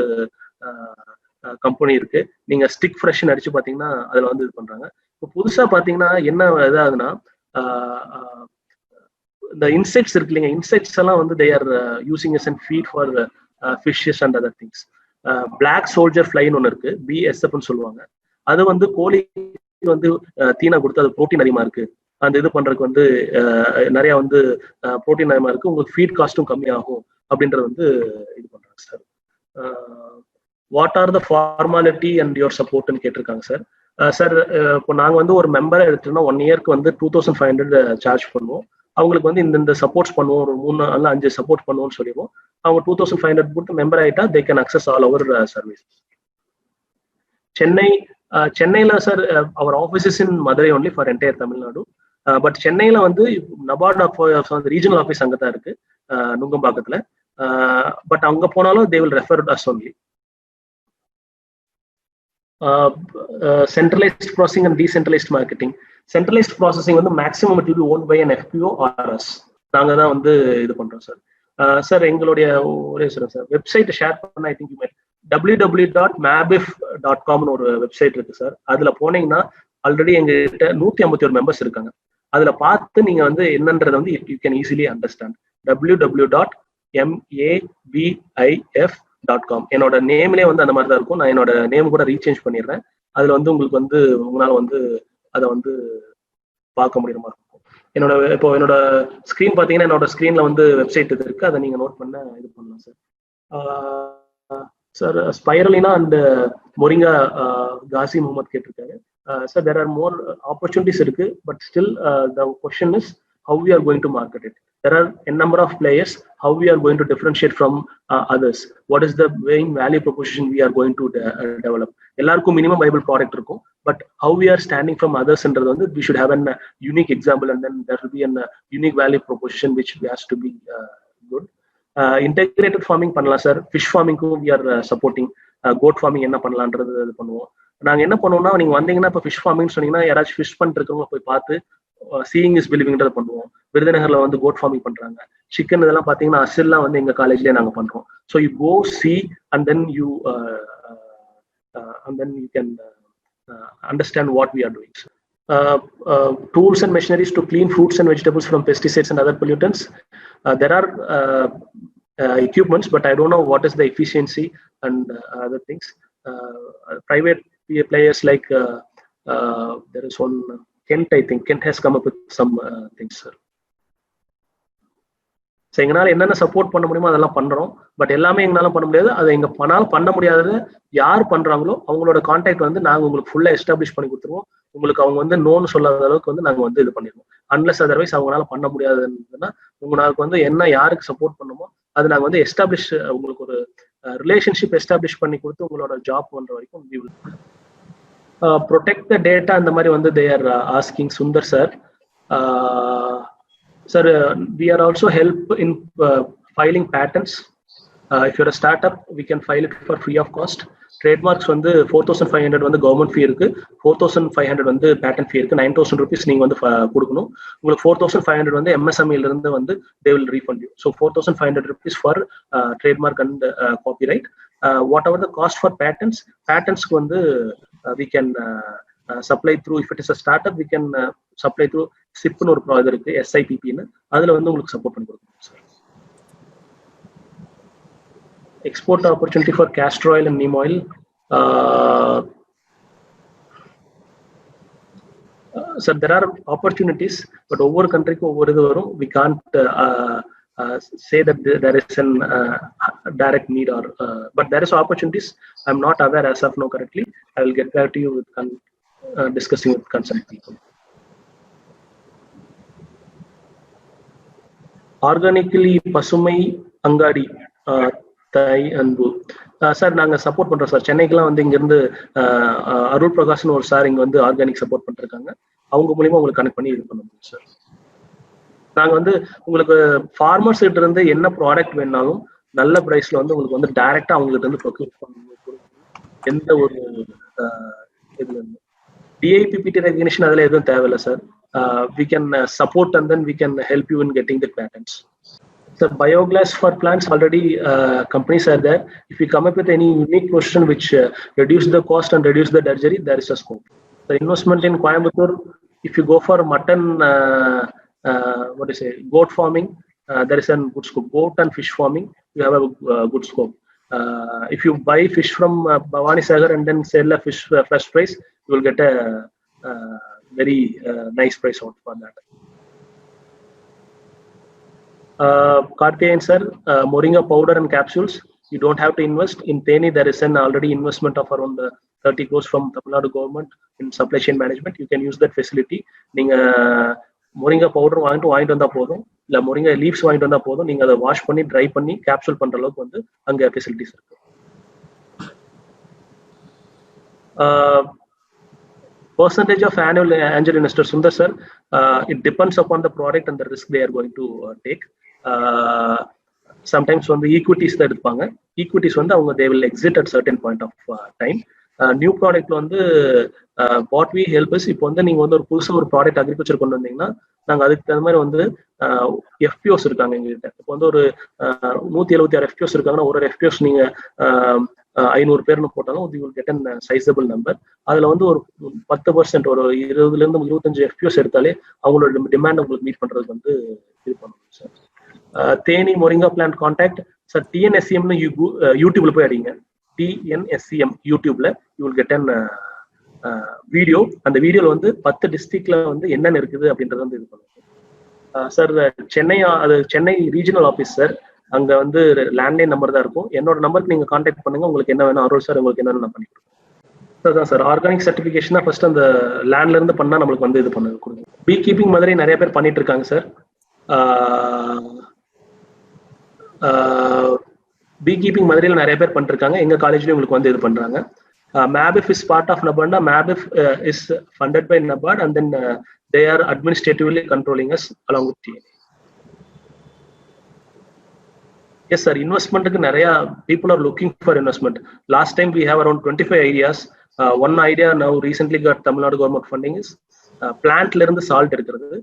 கம்பெனி இருக்கு. நீங்க ஸ்டிக் ஃப்ரெஷ் அடிச்சு பாத்தீங்கன்னா அதுல வந்து இது பண்றாங்க. இப்போ புதுசா பாத்தீங்கன்னா என்ன இதாகுதுன்னா, இந்த இன்செக்ட்ஸ் இருக்கு இல்லைங்க, இன்செக்ட்ஸ் எல்லாம் வந்து they are using as and feed for fishes and other things. Black soldier ஃப்ளைன்னு ஒன்று இருக்கு, BSFன்னு சொல்லுவாங்க. அது வந்து கோழி வந்து தீனா கொடுத்து அது ப்ரோட்டீன் அதிகமா இருக்கு, அந்த இது பண்றதுக்கு வந்து நிறைய வந்து ப்ரோட்டீன் அதிகமா இருக்கு, உங்களுக்கு ஃபீட் காஸ்ட்டும் கம்மியாகும் அப்படின்றது வந்து இது பண்றாங்க sir. What are the formality and your சப்போர்ட்னு கேட்டிருக்காங்க சார். சார் இப்போ நாங்கள் வந்து ஒரு மெம்பரை எடுத்துட்டோம்னா 1 இயர்க்கு வந்து 2500 சார்ஜ் பண்ணுவோம். அவங்களுக்கு வந்து இந்த சப்போர்ட்ஸ் பண்ணுவோம், ஒரு 3 அல்ல 5 சப்போர்ட் பண்ணுவோம்னு சொல்லிடுவோம். அவங்க 2500 கொடுத்து மெம்பர் ஆயிட்டா they can access all our service. சென்னையில sir our offices in Madurai only for entire Tamil Nadu. But சென்னையில வந்து நபார்ட் ரீஜனல் ஆஃபீஸ் அங்கே தான் இருக்கு, நுங்கம்பாக்கத்துல. பட் அங்க போனாலும் they will refer us only. Centralised processing and decentralised marketing. Centralised processing வந்து maximum it will be own by an FPO or us. நாங்க தான் வந்து இது பண்றோம் சார். சார் எங்களுடைய ஒரே சார் வெப்சைட் ஷேர் பண்ண ஐ திங்க் www.mabif.com ஒரு வெப்சைட் இருக்கு சார். அதுல போனீங்கன்னா ஆல்ரெடி எங்ககிட்ட 151 மெம்பர்ஸ் இருக்காங்க. அதுல பார்த்து நீங்க வந்து என்னன்றதை வந்து you can easily understand. www.mabif.com. என்னோட நேம்லேயே வந்து அந்த மாதிரி தான் இருக்கும். நான் என்னோட நேம் கூட ரீசேஞ்ச் பண்ணிடுறேன். அதுல வந்து உங்களுக்கு வந்து உங்களால வந்து அதை வந்து பார்க்க முடியுற மாதிரி இருக்கும். என்னோட ஸ்கிரீன் பார்த்தீங்கன்னா என்னோட ஸ்கிரீன்ல வந்து வெப்சைட் இது இருக்கு, அதை நீங்க நோட் பண்ண இது பண்ணலாம் sir. Sir spirulina and moringa Kasi Mohammed கேட்டிருக்காரு. Sir there are more opportunities இருக்கு, but still the question is how we are going to market it. There are a number of players, how we are going to differentiate from others, what is the main value proposition we are going to develop. எல்லாருக்கும் minimum viable product இருக்கும், but how we are standing from others என்றது வந்து we should have an unique example and then there will be an unique value proposition which has to be good. Integrated farming பண்ணலாம் சார். Fish ஃபார்மிங்க்கும் we are supporting. Goat farming என்ன பண்ணலான்றது இது பண்ணுவோம். நாங்க என்ன பண்ணுவோம்னா, நீங்க வந்தீங்கன்னா இப்போ ஃபிஷ் ஃபார்மிங் சொன்னீங்கன்னா யாராச்சும் ஃபிஷ் பண்ணிட்டு இருக்கவங்க போய் பார்த்து சீயிங் இஸ் பிலீவிங்ன்றத பண்ணுவோம். விருதுநகர்ல வந்து கோட் ஃபார்மிங் பண்றாங்க. சிக்கன் இதெல்லாம் பாத்தீங்கன்னா அசில்லாம் வந்து எங்க காலேஜ்லயே நாங்க பண்றோம். So you go see and then you can understand what we are doing. Tools and machineries to clean fruits and vegetables from pesticides and other pollutants. There are equipments, but I don't know what is the efficiency and other things. Private players like there is one Kent, I think Kent has come up with some things, sir. So எங்களால் என்னென்ன support பண்ண முடியுமோ அதெல்லாம் பண்றோம். But எல்லாமே எங்களால பண்ண முடியாது. அதை எங்க பண்ண முடியாதது யார் பண்றாங்களோ அவங்களோட கான்டாக்ட் வந்து நாங்கள் உங்களுக்கு ஃபுல்லா எஸ்டாப்ளிஷ் பண்ணி கொடுத்துருவோம். உங்களுக்கு அவங்க வந்து நோன்னு சொல்லாத அளவுக்கு வந்து நாங்கள் வந்து இது பண்ணிடுவோம். அன்லெஸ் அதர்வைஸ் அவங்களால பண்ண முடியாதுன்னா உங்களுக்கு வந்து என்ன யாருக்கு சப்போர்ட் பண்ணுமோ அது நாங்கள் வந்து எஸ்டாப்ளிஷ் உங்களுக்கு ஒரு ரிலேஷன்ஷிப் எஸ்டாப்ளிஷ் பண்ணி கொடுத்து உங்களோட ஜாப் பண்ற வரைக்கும் we will protect the data. அந்த மாதிரி வந்து they are asking Sundar sir. Sir, we are also help in filing patents. If you're a startup, we can file it for free of cost. Trademarks வந்து 4,500 வந்து government ஃபீ இருக்கு, 4,500 வந்து pattern ஃபீ இருக்கு, 9,000 rupees நீங்க வந்து கொடுக்கணும். உங்களுக்கு 4,500 வந்து MSME இருந்து வந்து they will refund you. So 4,500 rupees for trademark and copyright. Whatever the cost for patents வந்து we can supply through, if it is a startup we can supply through SIP னு ஒரு ப்ராஜெக்ட் இருக்கு, SIPP னு, அதுல வந்து உங்களுக்கு support பண்ணி கொடுக்கணும் sir. Export opportunity for castor oil and neem oil. Sir, there are opportunities, but over country ko over idu varum. We can't say that there is an direct need or but there is opportunities. I'm not aware as of now currently. I will get back to you with discussing with concerned people. Organically பசுமை அங்காடி தை அன்பு sir நாங்கள் support பண்றோம் sir. சென்னைக்கெல்லாம் வந்து இங்கிருந்து அருள் பிரகாஷ்னு ஒரு sir இங்க வந்து ஆர்கானிக் சப்போர்ட் பண்ணிருக்காங்க. அவங்க மூலியமா உங்களுக்கு கனெக்ட் பண்ணி இது பண்ண முடியும் சார். நாங்கள் வந்து உங்களுக்கு ஃபார்மர்ஸ் கிட்ட இருந்து என்ன ப்ராடக்ட் வேணாலும் நல்ல பிரைஸ்ல வந்து உங்களுக்கு வந்து டைரக்டா அவங்க கிட்ட இருந்து ப்ரொக்யூர் பண்ண எந்த ஒரு இதுல இருந்து DIPPT ரெகக்னிஷன் அதுல எதுவும் தேவையில்லை sir. We can support and then we can help you in getting the patents. So biogas for plants already companies are there. If you come up with any unique question which reduce the cost and reduce the drudgery, there is a scope. The investment in Coimbatore, if you go for mutton, goat farming, there is a good scope. Goat and fish farming, you have a good scope. If you buy fish from Bhavani Sagar and then sell a fish fresh price, you will get a very nice price out for that. Karthikeyan sir, moringa powder and capsules, you don't have to invest. In Theni, there is an already investment of around 30 crores from Tamil Nadu government in supply chain management. You can use that facility. நீங்க moringa powder வாங்கிட்டு வந்தா போதும், இல்ல moringa leaves வாங்கிட்டு வந்தா போதும். நீங்க அதை வாஷ் பண்ணி ட்ரை பண்ணி கேப்சூல் பண்ற அளவுக்கு வந்து அங்க ஃபெசிலிட்டிஸ் இருக்கு. Percentage of annual angel investor, Sundar sir, it depends upon the product and the risk they are going to take. Sometimes when the equities that எடுப்பாங்க, equities வந்து அவங்க they will exit at certain point of time. New ப்ராடக்ட்ல வந்து what we help is, இப்போ வந்து நீங்க வந்து ஒரு புதுசா ஒரு ப்ராடக்ட் அக்ரிகல்ச்சர் கொண்டு வந்தீங்கன்னா நாங்க அதுக்கு தகுந்த மாதிரி வந்து FPOs இருக்காங்க எங்ககிட்ட. இப்போ வந்து ஒரு 176 FPOs இருக்காங்கன்னா ஒரு FPOs நீங்க 500 பேர்னு போட்டாலும் you will get a sizable number. அதுல வந்து ஒரு 10% ஒரு 20 இருந்து 25 FPOs எடுத்தாலே அவங்களோட டிமாண்ட் உங்களுக்கு மீட் பண்றதுக்கு வந்து இது பண்ணணும் sir. Theni moringa plant contact sir. TNSCM யூடியூப்ல போய் அடிங்க. TNSCM யூடியூப்ல you will get an video. அந்த வீடியோல வந்து 10 டிஸ்ட்ரிக்ட்ல வந்து என்னென்ன இருக்குது அப்படின்றத வந்து இது பண்ணுவோம் sir. Chennai regional office sir. அங்க வந்து லேண்ட்லைன் நம்பர் தான் இருக்கும். என்னோட நம்பருக்கு நீங்க கான்டாக்ட் பண்ணுங்க. உங்களுக்கு என்ன வேணும் அருள் சார் உங்களுக்கு என்ன நான் பண்ணி கொடுப்பேன். அதான் சார் ஆர்கானிக் சர்டிஃபிகேஷனா ஃபர்ஸ்ட் அந்த லேண்ட்ல இருந்து பண்ணா நம்மளுக்கு வந்து இது பண்ண கொடுங்க. பீ கீப்பிங் மாதிரி நிறைய பேர் பண்ணிட்டு இருக்காங்க சார். பீ கீப்பிங் மாதிரியில் நிறைய பேர் பண்ணிட்டு இருக்காங்க. எங்க காலேஜ்லயும் உங்களுக்கு வந்து இது பண்றாங்க. MABIF is part of NABARD. MABIF is funded by NABARD and then they are administratively controlling us along with TNA. Yes sir, investment ku nariya people are looking for investment. Last time we have around 25 ideas. One idea now recently got Tamil Nadu government funding is plant la irundhu salt irukkiradhu.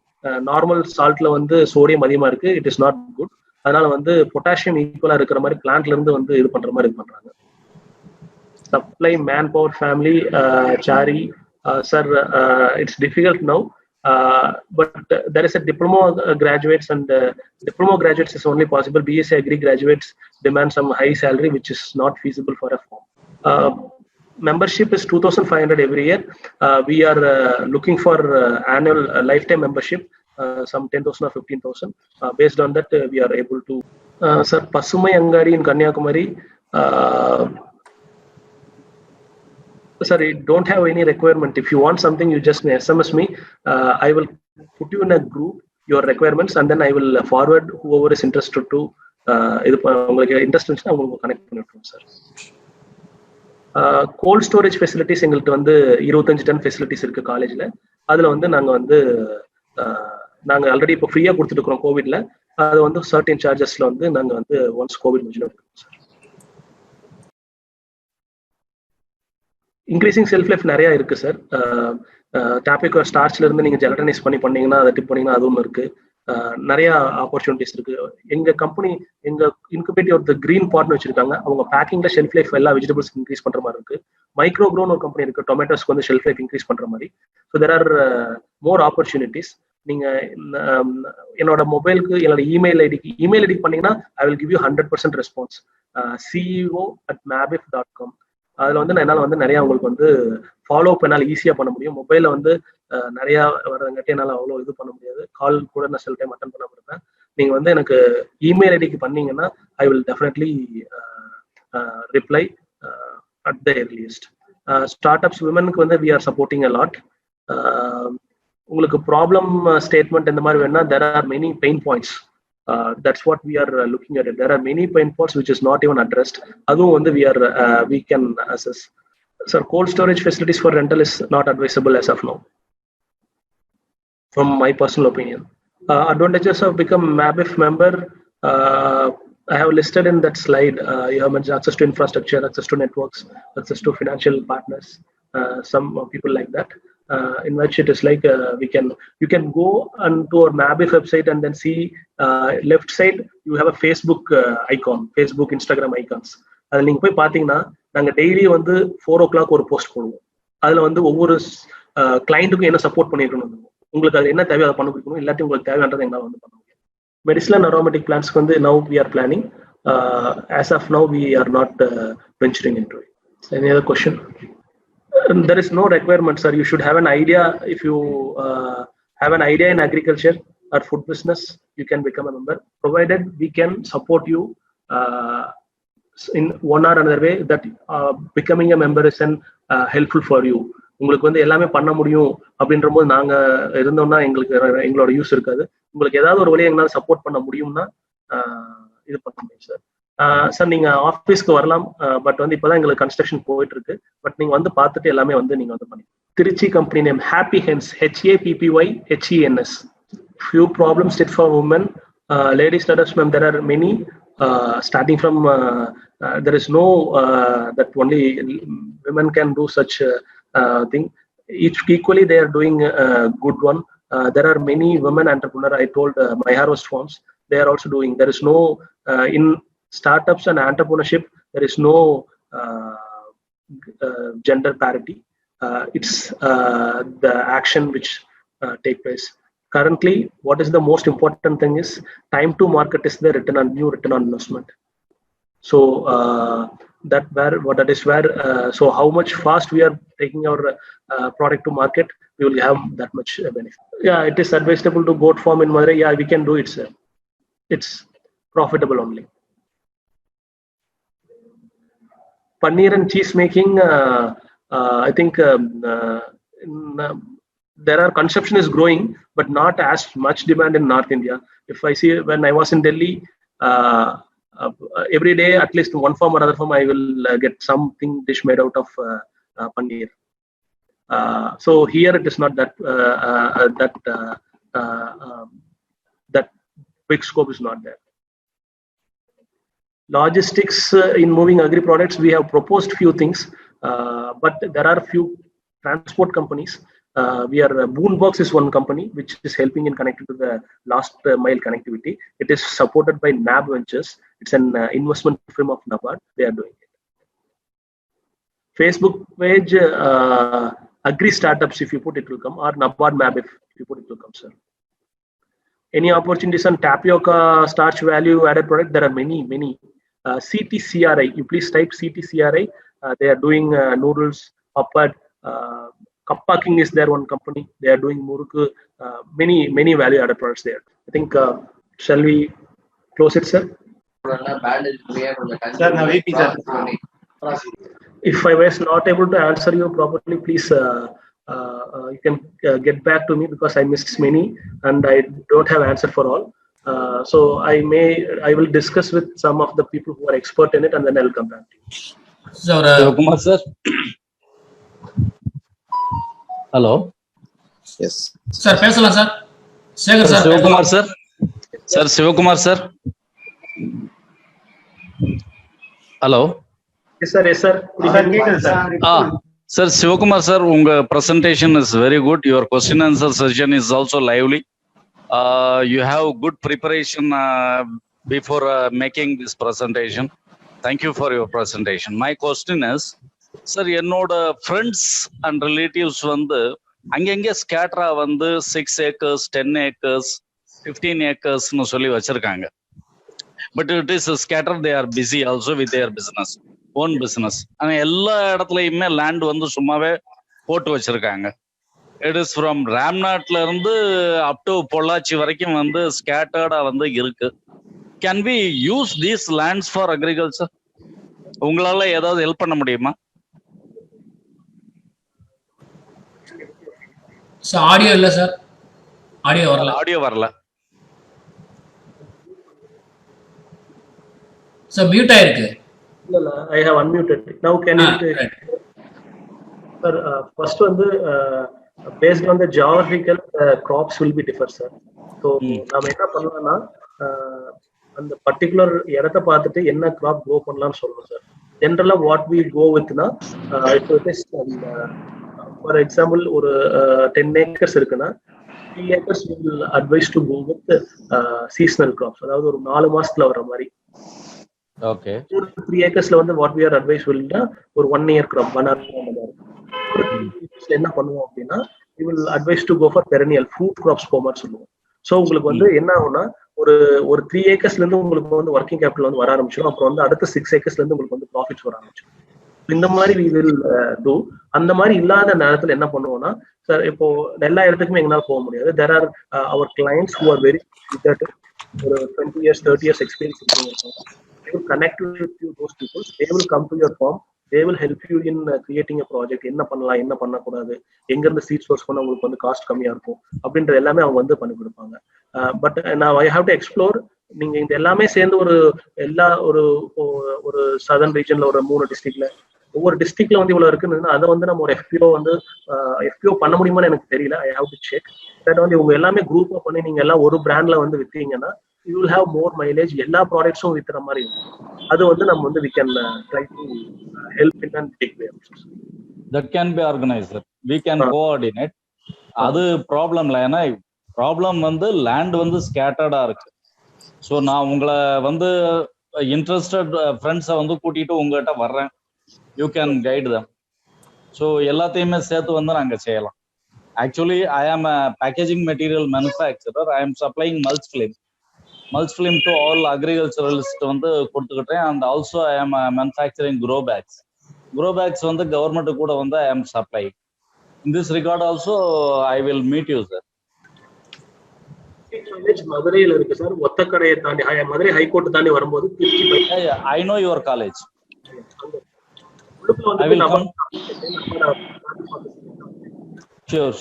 Normal salt la வந்து sodium அதிகமா இருக்கு, it is not good. அதனால வந்து potassium equal இருக்கிற மாதிரி பிளான்ட்ல இருந்து வந்து இது பண்ற மாதிரி இது பண்றாங்க. Supply manpower family, Chari sir, it's difficult now. But there is a diploma graduates and diploma graduates is only possible. BSc Agri graduates demand some high salary which is not feasible for a firm. Membership is 2,500 every year. We are looking for annual lifetime membership, some 10,000 or 15,000. Based on that we are able to sir Pasumai Angadi in Kanyakumari. Sir, I don't have any requirement. If you want something, you just SMS me. I will put you in a group, your requirements, and then I will forward whoever is interested to இது உங்களுக்கு interest இருந்துச்சுன்னா உங்களுக்கு connect பண்ணி விட்டுருவோம் sir. Gold storage facilities எங்கள்கிட்ட வந்து 25 ton facilities இருக்கு காலேஜ்ல. அதுல வந்து நாங்க ஆல்ரெடி இப்போ ஃப்ரீயா கொடுத்துட்டு இருக்கிறோம் கோவிட்ல. அது வந்து சர்டன் சார்ஜஸ்ல வந்து நாங்க வந்து ஒன்ஸ் கோவிட் முடிஞ்சிடும் சார். இன்க்ரீசிங் செல்ஃப் லைஃப் நிறைய இருக்கு சார். டாபிக் ஸ்டார்ச்ல இருந்து நீங்க ஜெலட்டனைஸ் பண்ணீங்கன்னா அதை டிப் பண்ணீங்கன்னா அது ஒன்று இருக்கு. நிறைய ஆப்பர்ச்சுனிட்டிஸ் இருக்கு. எங்க கம்பெனி எங்க இன்குபேட்டிவ் ஒரு கிரீன் பார்ட்னு வச்சிருக்காங்க. அவங்க பேக்கிங்ல ஷெல்ஃப் லைஃப் எல்லா வெஜிடபிள்ஸ் இன்க்ரீஸ் பண்ற மாதிரி இருக்கு. மைக்ரோ க்ரோன் ஒரு கம்பெனி இருக்கு, டொமேட்டோஸ்க்கு வந்து ஷெல்ஃப் லைஃப் இன்க்ரீஸ் பண்ற மாதிரி. So there are more opportunities. நீங்க என்னோட மொபைலுக்கு என்னோட இமெயில் ஐடி பண்ணீங்கன்னா I will give you 100% response. ceo@mabif.com. அதுல வந்து என்னால வந்து நிறைய உங்களுக்கு வந்து ஃபாலோ அப் என்னால் ஈஸியா பண்ண முடியும். மொபைல்ல வந்து நிறைய வரங்காட்டி என்னால் அவ்வளோ இது பண்ண முடியாது. கால் கூட நான் சில டைம் அட்டன் பண்ண இருப்பேன். நீங்க வந்து எனக்கு இமெயில் ஐடிக்கு பண்ணீங்கன்னா I will definitely reply at the earliest. Startups விமனுக்கு வந்து we are supporting a lot. உங்களுக்கு ப்ராப்ளம் ஸ்டேட்மெண்ட் இந்த மாதிரி வேணா there are many pain points. That's what we are looking at it. There are many pain points which is not even addressed. அதுவும் வந்து we can assess. Sir, cold storage facilities for rental is not advisable as of now, from my personal opinion. Advantages of become MABIF member, I have listed in that slide. You have access to infrastructure, access to networks, access to financial partners, some people like that. In which it is like you can go onto our MABIF website and then see left side you have a Facebook icon, Facebook, Instagram icons. அதில் நீங்கள் போய் பார்த்தீங்கன்னா நாங்கள் daily வந்து 4 o'clock ஒரு post போடுவோம். அதில் வந்து ஒவ்வொரு கிளைண்ட்டுக்கும் என்ன சப்போர்ட் பண்ணியிருக்கணும், உங்களுக்கு அது என்ன தேவையோ அதை பண்ண கொடுக்கணும், இல்லாட்டி உங்களுக்கு தேவையானதை எங்களால் வந்து பண்ண முடியும். மெடிசினல் அண்ட் அரோமேட்டிக் பிளான்ஸ்க்கு வந்து now we are planning. As of now we are not venturing into it. Any other question? There is no requirement, sir. You should have an idea. If you have an idea in agriculture or food business, you can become a member, provided we can support you in one or another way that becoming a member is helpful for you. உங்களுக்கு வந்து எல்லாமே பண்ண முடியும் அப்படின்ற போது நாங்க இருந்தோம்னா எங்களோட யூஸ் இருக்காது. உங்களுக்கு ஏதாவது ஒரு வழியை எங்களால் சப்போர்ட் பண்ண முடியும்னா இது பண்ண முடியும் சார். சார் நீங்க ஆஃபீஸ்க்கு வரலாம், பட் வந்து இப்போதான் எங்களுக்கு கன்ஸ்ட்ரக்ஷன் போயிட்டு இருக்கு. பட் நீங்க வந்து பார்த்துட்டு எல்லாமே வந்து நீங்க வந்து பண்ணி. Trichy company name happy hens, HAPPYHENS. Few problems fit for women, ladies startups, ma'am. There are many starting from there is no that only women can do such thing. Each equally they are doing a good one. There are many women entrepreneurs. I told My Harvest Farms, they are also doing. There is no in startups and entrepreneurship, there is no gender parity. It's the action which take place. Currently, what is the most important thing is time to market is the new return on investment. So that is where so how much fast we are taking our product to market, we will have that much benefit. Yeah, it is advisable to goat farm in Madurai. Yeah, we can do it, sir. It's profitable only. Paneer and cheese making, I think there are consumption is growing, but not as much demand in North India. If I see when I was in Delhi, every day at least one farm or other farm I will get something dish made out of paneer. So here it is not that that big scope is not there. Logistics in moving agri products, we have proposed few things, but there are few transport companies. We are Boonbox is one company which is helping in connecting to the last mile connectivity. It is supported by NAB Ventures. It's an investment firm of NABARD. They are doing it. Facebook page, Agri Startups, if you put it will come, or NABARD MABIF, if you put it will come, sir. Any opportunities on tapioca starch value added product? There are many. CTCRI, you please type CTCRI. They are doing noodles, papad, Kappa King is there, one company. They are doing murukku, many value added products there. I think shall we close it, sir? Sir, now VP sir. If I was not able to answer you properly, please you can get back to me, because I missed many and I don't have answer for all. So I will discuss with some of the people who are expert in it, and then I'll come back to you. So, Sivakumar sir. Hello. Yes. sir, பேசலாம் sir. Sekar sir. Sivakumar sir. Sir, Sivakumar sir. Hello. Yes sir. Yes sir. Sir, Sivakumar sir, unga presentation is very good. Your question answer session is also lively. You have good preparation before making this presentation. Thank you for your presentation. My question is, sir, என்னோட friends and relatives வந்து அங்கங்க ஸ்கேட்டரா வந்து 6 acres, 10 acres, 15 acres னு சொல்லி வச்சிருக்காங்க. But it is scattered, they are busy also with their business, own business. ஆனா எல்லா இடத்துலயுமே லேண்ட் வந்து சும்மாவே போட்டு வச்சிருக்காங்க. It is from ராம்நாட்ல இருந்து அப் டு பொள்ளாச்சி வரைக்கும் வந்து ஸ்கேட்டர்டா வந்து இருக்கு. Can we use these lands for agriculture? உங்களால ஏதாவது ஹெல்ப் பண்ண முடியுமா? சார் ஆடியோ இல்ல சார். ஆடியோ வரல. சார் மியூட் ஆயிருக்கு. இல்ல I have unmuted. Now can you sir, first வந்து based on the geographical crops will be differ sir. So நாம என்ன பண்ணலாம்னா அந்த பர்టిక్యులர் இடத்தை பார்த்துட்டு என்ன crop grow பண்ணலாம்னு சொல்லணும் சார். ஜெனரலா what we go with னா இப்போ for example ஒரு 10 acres இருக்குன்னா 3 acres we will advise to go with seasonal crops, அதாவது ஒரு 4 மாசத்துல வர மாதிரி. Okay. 3 acresல வந்து what we are advice will ஒரு 1 year crop, 1 year அந்த மாதிரி. என்ன பண்ணுவோம் அப்படின்னா we will advise to go for perennial fruit crops போமான்னு சொல்லுவோம். ஸோ உங்களுக்கு வந்து என்ன ஆகும்னா ஒரு 3 acresல இருந்து உங்களுக்கு வந்து ஒர்க்கிங் கேபிட்டல் வந்து வர ஆரம்பிச்சிடும். அப்புறம் வந்து அடுத்த 6 acresல இருந்து உங்களுக்கு வந்து ப்ராஃபிட்ஸ் வர ஆரம்பிச்சிடும். இந்த மாதிரி we will do. அந்த மாதிரி இல்லாத நேரத்துல என்ன பண்ணுவோம்னா சார், இப்போ எல்லா இடத்துக்குமே எங்களால் போக முடியாது. there are our clients who are very ஒரு 20 years 30 years experience இருக்கவங்க. they will connect with you, those people. They will come to your farm. They will help you in creating a project. என்ன பண்ணலாம், என்ன பண்ணக்கூடாது, எங்க இருந்து seat source பண்ண உங்களுக்கு வந்து காஸ்ட் கம்மியா இருக்கும் அப்படின்றது எல்லாமே அவங்க வந்து பண்ணி கொடுப்பாங்க. பட் நான் ஐ ஹாவ் டு எக்ஸ்ப்ளோர். நீங்க இந்த எல்லாமே சேர்ந்து ஒரு சதர்ன் ரீஜன்ல ஒரு 3 டிஸ்ட்ரிக்ட்ல ஒவ்வொரு டிஸ்ட்ரிக்ட்ல வந்து இவ்வளவு இருக்குன்னு அதை வந்து நம்ம ஒரு எஃபிஓ பண்ண முடியுமான்னு எனக்கு தெரியல. I have to check that. வந்து இவங்க எல்லாமே குரூப் பண்ணி நீங்க எல்லாம் ஒரு பிராண்ட்ல வந்து வித்தீங்கன்னா you will have more mileage. எல்லா ப்ராடக்ட்ஸும் வித்துற மாதிரி இருக்கும். அது வந்து நம்ம வந்து we can try to help in a big way. That can be organized. We can coordinate. அது ப்ராப்ளம் இல்லை. ஏன்னா ப்ராப்ளம் வந்து லேண்ட் வந்து ஸ்கேட்டர்டா இருக்கு. ஸோ நான் உங்களை வந்து இன்ட்ரெஸ்டட் ஃப்ரெண்ட்ஸை வந்து கூட்டிட்டு உங்ககிட்ட வர்றேன். You can guide them. So எல்லாத்தையுமே சேர்த்து வந்து நாங்கள் செய்யலாம். Actually I am a packaging material manufacturer. I am supplying mulch film to all agriculturalist வந்து கொடுத்துக்கிட்டேன். And also I am manufacturing grow bags வந்து கவர்மெண்ட் கூட வந்து I am supply. In this regard also I will meet you sir. மதுரையில் இருக்கு சார். ஒத்தக்கடையை தாண்டி மதுரை ஹைகோர்ட் தாண்டி வரும்போது I know your college. I will come. Sure.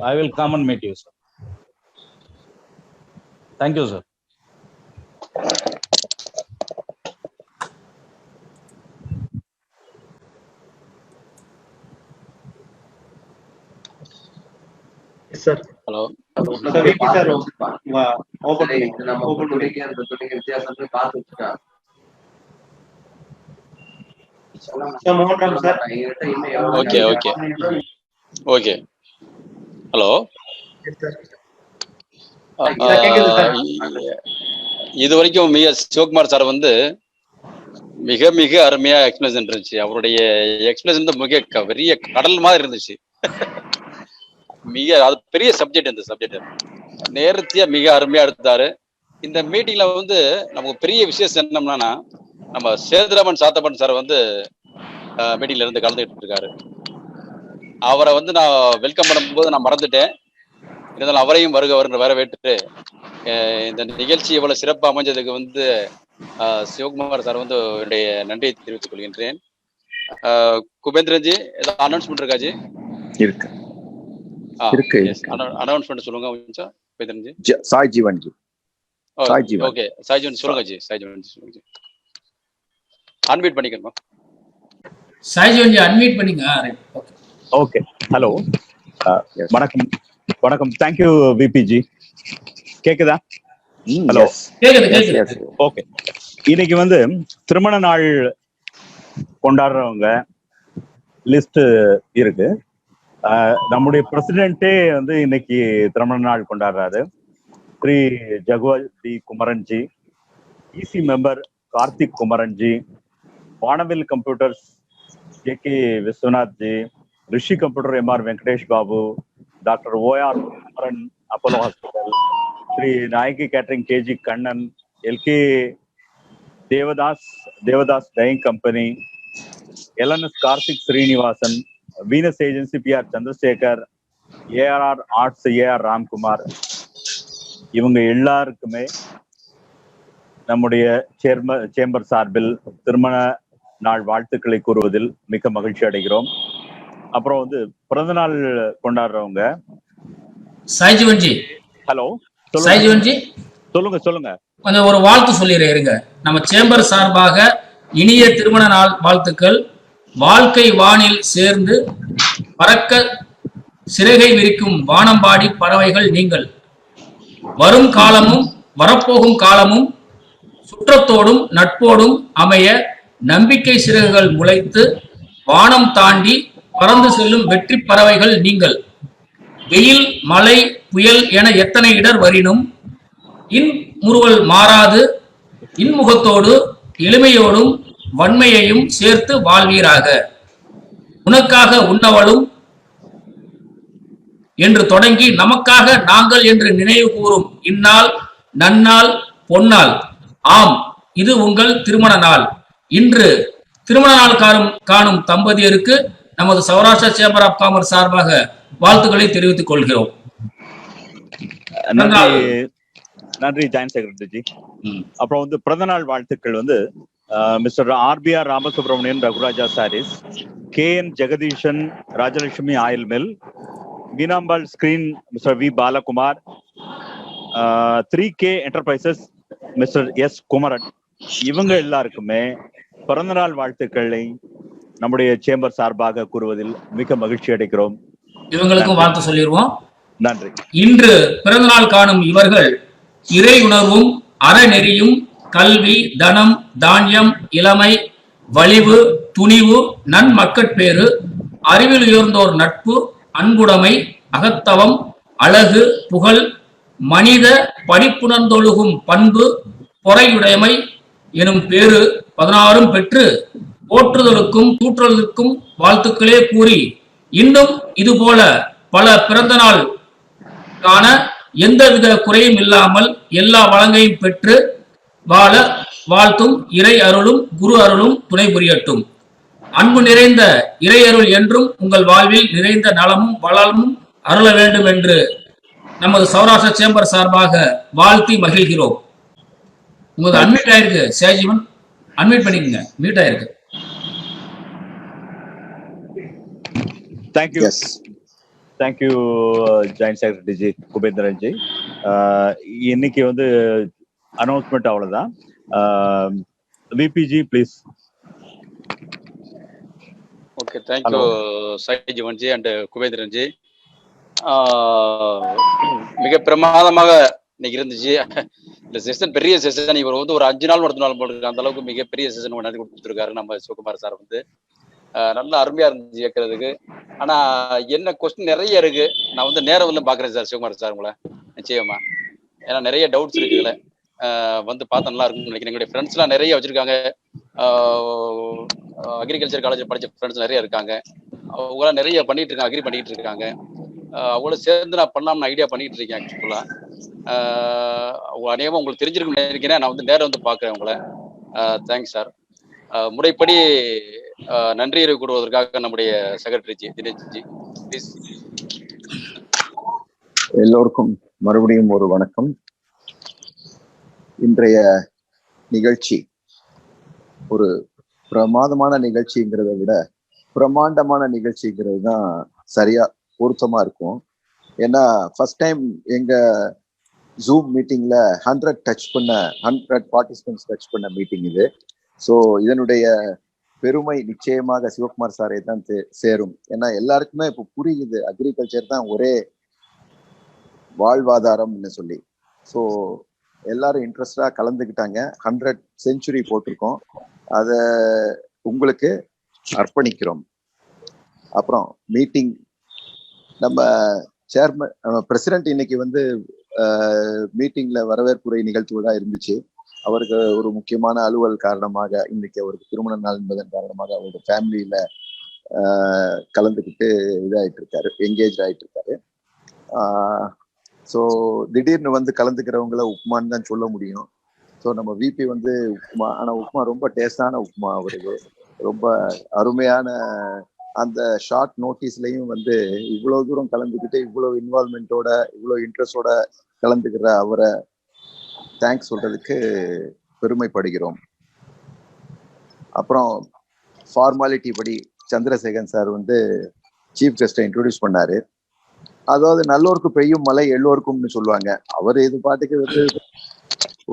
I will come and meet you, sir. Thank you, sir. Yes, sir. Hello. Sir open நம்ம துணைக்கு அந்த துணைக்கு வித்தியாசம் பார்த்து வச்சுட்டா. ஓகே. ஹலோ. இது வரைக்கும் சிவகுமார் சார் வந்து மிக மிக அருமையா எக்ஸ்பிளேஷன் இருந்துச்சு. அவருடைய எக்ஸ்பிளேஷன் மிக பெரிய கடல் மாதிரி இருந்துச்சு. அது பெரிய சப்ஜெக்ட். இந்த சப்ஜெக்ட் நேர்த்தியா மிக அருமையா எடுத்தாரு. இந்த மீட்டிங்ல வந்து நமக்கு பெரிய விஷயம் என்னம்னா, நம்ம சேதுராமன் சாத்தப்பன் சார் வந்து மீட்டிங்ல இருந்து கலந்துகிட்டு இருக்காரு. அவரை வந்து நான் வெல்கம் பண்ணும்போது நான் மறந்துட்டேன். இருந்தாலும் அவரையும் வருக வரவேற்று இந்த நிகழ்ச்சி எவ்வளவு சிறப்பாக அமைஞ்சதுக்கு வந்து சிவகுமார் சார் வந்து என்னுடைய நன்றியை தெரிவித்துக் கொள்கின்றேன். குபேந்திரன்ஜி ஏதாவது அனௌன்ஸ்மெண்ட் இருக்காஜி? இருக்கு. அனௌன்ஸ்மெண்ட் சொல்லுங்க கொஞ்சம் குபேந்திரன்ஜி. சாய் ஜீவன்ஜி. சாய்ஜீவன். ஓகே சாய்ஜீவன் சொல்லுங்க ஜி. சாய்ஜீவன் சொல்லுங்க ஜி. அன்மியூட் பண்ணிக்கணும். சாய்ஜீவன் ஜி அன்மியூட் பண்ணிங்க. ஓகே. ஹலோ, வணக்கம். வணக்கம். Thank you VPG. கேக்குதா? ஹலோ, கேக்குது. ஓகே. இன்னைக்கு வந்து திருமண நாள் கொண்டாடுறவங்க லிஸ்ட் இருக்கு. நம்முடைய பிரசிடென்ட்டே வந்து இன்னைக்கு திருமண நாள் கொண்டாடுறாரு. Shri Jaguvathi Kumaranji, EC member Karthik Kumaranji, Vanavil computers JK. Viswanath ji, Rishi computer MR. Venkatesh Babu, doctor OR. Kumaran Apollo hospital, Shri Nayaki catering KG Kannan, LK Devadas dyeing company, LNS Karthik Srinivasan, Venus agency PR. Chandrasekar, ARR arts AR Ramkumar, இவங்க எல்லாருக்குமே நம்முடைய சேம்பர் சார்பில் திருமண நாள் வாழ்த்துக்களை கூறுவதில் மிக மகிழ்ச்சி அடைகிறோம். அப்புறம் வந்து பிறந்த நாள் கொண்டாடுறவங்க சாய்ஜீவன் ஜி. ஹலோ, சாய்ஜீவன் ஜி சொல்லுங்க. கொஞ்சம் ஒரு வாழ்த்து சொல்லிடுறேங்க. நம்ம சேம்பர் சார்பாக இனிய திருமண நாள் வாழ்த்துக்கள். வாழ்க்கை வானில் சேர்ந்து பறக்க சிறகை விரிக்கும் வானம்பாடி பறவைகள் நீங்கள். வரும் காலமும் வரப்போகும் காலமும் சுற்றத்தோடும் நட்போடும் அமைய நம்பிக்கை சிறகுகள் முளைத்து வானம் தாண்டி பறந்து செல்லும் வெற்றி பறவைகள் நீங்கள். வெயில் மழை புயல் என எத்தனை இடர் வரினும் இன்முறுவல் மாறாது இன்முகத்தோடு எளிமையோடும் வன்மையையும் சேர்த்து வாழ்வீராக. உனக்காக உன்னவளும் என்று தொடங்கி நமக்காக நாங்கள் என்று நினைவு கூறும் இந்நாள் நன்னாள் பொன்னாள். ஆம், இது உங்கள் திருமண நாள். இன்று திருமண நாள் காணும் தம்பதியருக்கு நமது சௌராஷ்டிரா சேம்பர் ஆஃப் காமர்ஸ் சார்பாக வாழ்த்துக்களை தெரிவித்துக் கொள்கிறோம். நன்றி ஜாயின்ட் செக்ரட்டரி. அப்புறம் வந்து பிறந்தநாள் வாழ்த்துக்கள் வந்து mister RPR Ramasubramanian Raghuraja sarees, KN Jegadeesan Rajalakshmi oil mill, Veenambal screen mister V Balakumar, 3K enterprises mister S Kumaran. இவங்க எல்லாருக்குமே பிறந்தநாள் வாழ்த்துக்களை நம்முடைய சேம்பர் சார்பாக கூறுவதில் மிக மகிழ்ச்சி அடைகிறோம். இவங்களுக்கும் வாழ்த்து சொல்லிடுவோம். நன்றி. இன்று பிறந்தநாள் காணும் இவர்கள் இறை உணர்வும் அறநெறியும் கல்வி தனம் தானியம் இளமை வலிவு துணிவு நன்மக்கட்பேறு அறிவில் உயர்ந்தோர் நட்பு அன்புடைமை அகத்தவம் அழகு புகழ் மனித படிப்புணர்ந்தொழுகும் பண்பு பொறையுடைமை எனும் பேறு 16 பெற்று போற்றுதலுக்கும் தூற்றுதலுக்கும் வாழ்த்துக்களே கூறி இன்னும் இதுபோல பல பிறந்த நாள் காண எந்தவித குறையும் இல்லாமல் எல்லா வளங்கையும் பெற்று வாழ வாழ்த்தும் இறை அருளும் குரு அருளும் துணை புரியட்டும். அன்பு நிறைந்த இறை அருள் என்றும் உங்கள் வாழ்வில் நிறைந்த நலமும் வளமும் அருள வேண்டும் என்று நமது சௌராஷ்டிரா சேம்பர் சார்பாக வாழ்த்தி மகிழ்கிறோம். உங்களுக்கு அட்மிட் ஆயிருக்கு சேஜீவன், அட்மிட் பண்ணிக்கங்க. மியூட் ஆயிருக்கு. Thank you. Thank you joint secretary ji Kubendran ji. இன்னைக்கு வந்து அனௌன்ஸ்மெண்ட் அவ்வளவுதான். VPG please. Okay, thank you Saijeevan ji and Kubendran ji. மிக பிரமாதமாக இன்னைக்கு இருந்துச்சு. இந்த செஷன் பெரிய செஷன். இவர் வந்து ஒரு 5 நாள் நடத்தினாலும் போட்டு அந்த அளவுக்கு மிகப்பெரிய செஷன் நடத்தி கொடுத்துருக்காரு நம்ம சிவகுமார் சார் வந்து. நல்லா அருமையா இருந்துச்சு கேட்கறதுக்கு. ஆனா என்ன கொஸ்டின் நிறைய இருக்கு. நான் வந்து நேரம் வந்து பாக்குறேன் சார் சிவகுமார் சார் உங்களை நிச்சயமா. ஏன்னா நிறைய டவுட்ஸ் இருக்குல்ல, வந்து பார்த்தா நல்லா இருக்கும்னு நினைக்கிறேன். எங்களுடைய ஃப்ரெண்ட்ஸ் எல்லாம் நிறைய வச்சிருக்காங்க. அக்ரிகல்ச்சர் காலேஜ் படிச்ச ஃப்ரெண்ட்ஸ் நிறைய இருக்காங்க. அவங்களாம் நிறைய பண்ணிட்டு இருக்காங்க, அக்ரி பண்ணிட்டு இருக்காங்க. அவங்கள சேர்ந்து நான் பண்ணலாம்னு ஐடியா பண்ணிட்டு இருக்கேன். ஆக்சுவலா அநேகமா உங்களுக்கு தெரிஞ்சிருக்குன்னு நினைக்கிறேன். நான் வந்து நேரம் வந்து பாக்குறேன் உங்களை. Thanks sir. முறைப்படி நன்றி கூறுவதற்காக நம்முடைய secretary G Dinesh G please. எல்லோருக்கும் மறுபடியும் ஒரு வணக்கம். இன்றைய நிகழ்ச்சி ஒரு பிரமாதமான நிகழ்ச்சிங்கிறத விட பிரமாண்டமான நிகழ்ச்சிங்கிறது தான் சரியா பொருத்தமா இருக்கும். ஏன்னா ஃபர்ஸ்ட் டைம் எங்க ஜூம் மீட்டிங்ல 100 பார்ட்டிசிபென்ட்ஸ் டச் பண்ண மீட்டிங் இது. ஸோ இதனுடைய பெருமை நிச்சயமாக சிவகுமார் சாரை தான் சேரும். ஏன்னா எல்லாருக்குமே இப்போ புரியுது அக்ரிகல்ச்சர் தான் ஒரே வாழ்வாதாரம்னு சொல்லி. ஸோ எல்லாரும் இன்ட்ரெஸ்டா கலந்துக்கிட்டாங்க. 100 செஞ்சுரி போட்டிருக்கோம், அதை உங்களுக்கு அர்ப்பணிக்கிறோம். அப்புறம் மீட்டிங் நம்ம சேர்மன் பிரசிடென்ட் இன்னைக்கு வந்து மீட்டிங்ல வரவேற்புரை நிகழ்த்துவதா இருந்துச்சு. அவருக்கு ஒரு முக்கியமான அலுவல் காரணமாக, இன்னைக்கு அவருக்கு திருமண நாள் என்பதன் காரணமாக அவரோட ஃபேமிலியில கலந்துக்கிட்டு இதாயிட்டு இருக்காரு, என்கேஜ் ஆயிட்டு இருக்காரு. ஸோ திடீர்னு வந்து கலந்துக்கிறவங்கள உப்மான்னு தான் சொல்ல முடியும். ஸோ நம்ம விபி வந்து உப்மா, ஆனால் உப்மா ரொம்ப டேஸ்டான உப்மா அவருக்கு, ரொம்ப அருமையான அந்த ஷார்ட் நோட்டீஸ்லயும் வந்து இவ்வளவு தூரம் கலந்துக்கிட்டு இவ்வளவு இன்வால்மெண்டோட இவ்வளவு இன்ட்ரெஸ்டோட கலந்துக்கிற அவரை தேங்க்ஸ் சொல்றதுக்கு பெருமைப்படுகிறோம். அப்புறம் ஃபார்மாலிட்டி படி சந்திரசேகரன் சார் வந்து சீஃப் கெஸ்டை இன்ட்ரோடியூஸ் பண்ணாரு. அதாவது நல்லோருக்கு பெய்யும் மழை எல்லோருக்கும்னு சொல்லுவாங்க. அவர் இது பாட்டுக்கு வந்து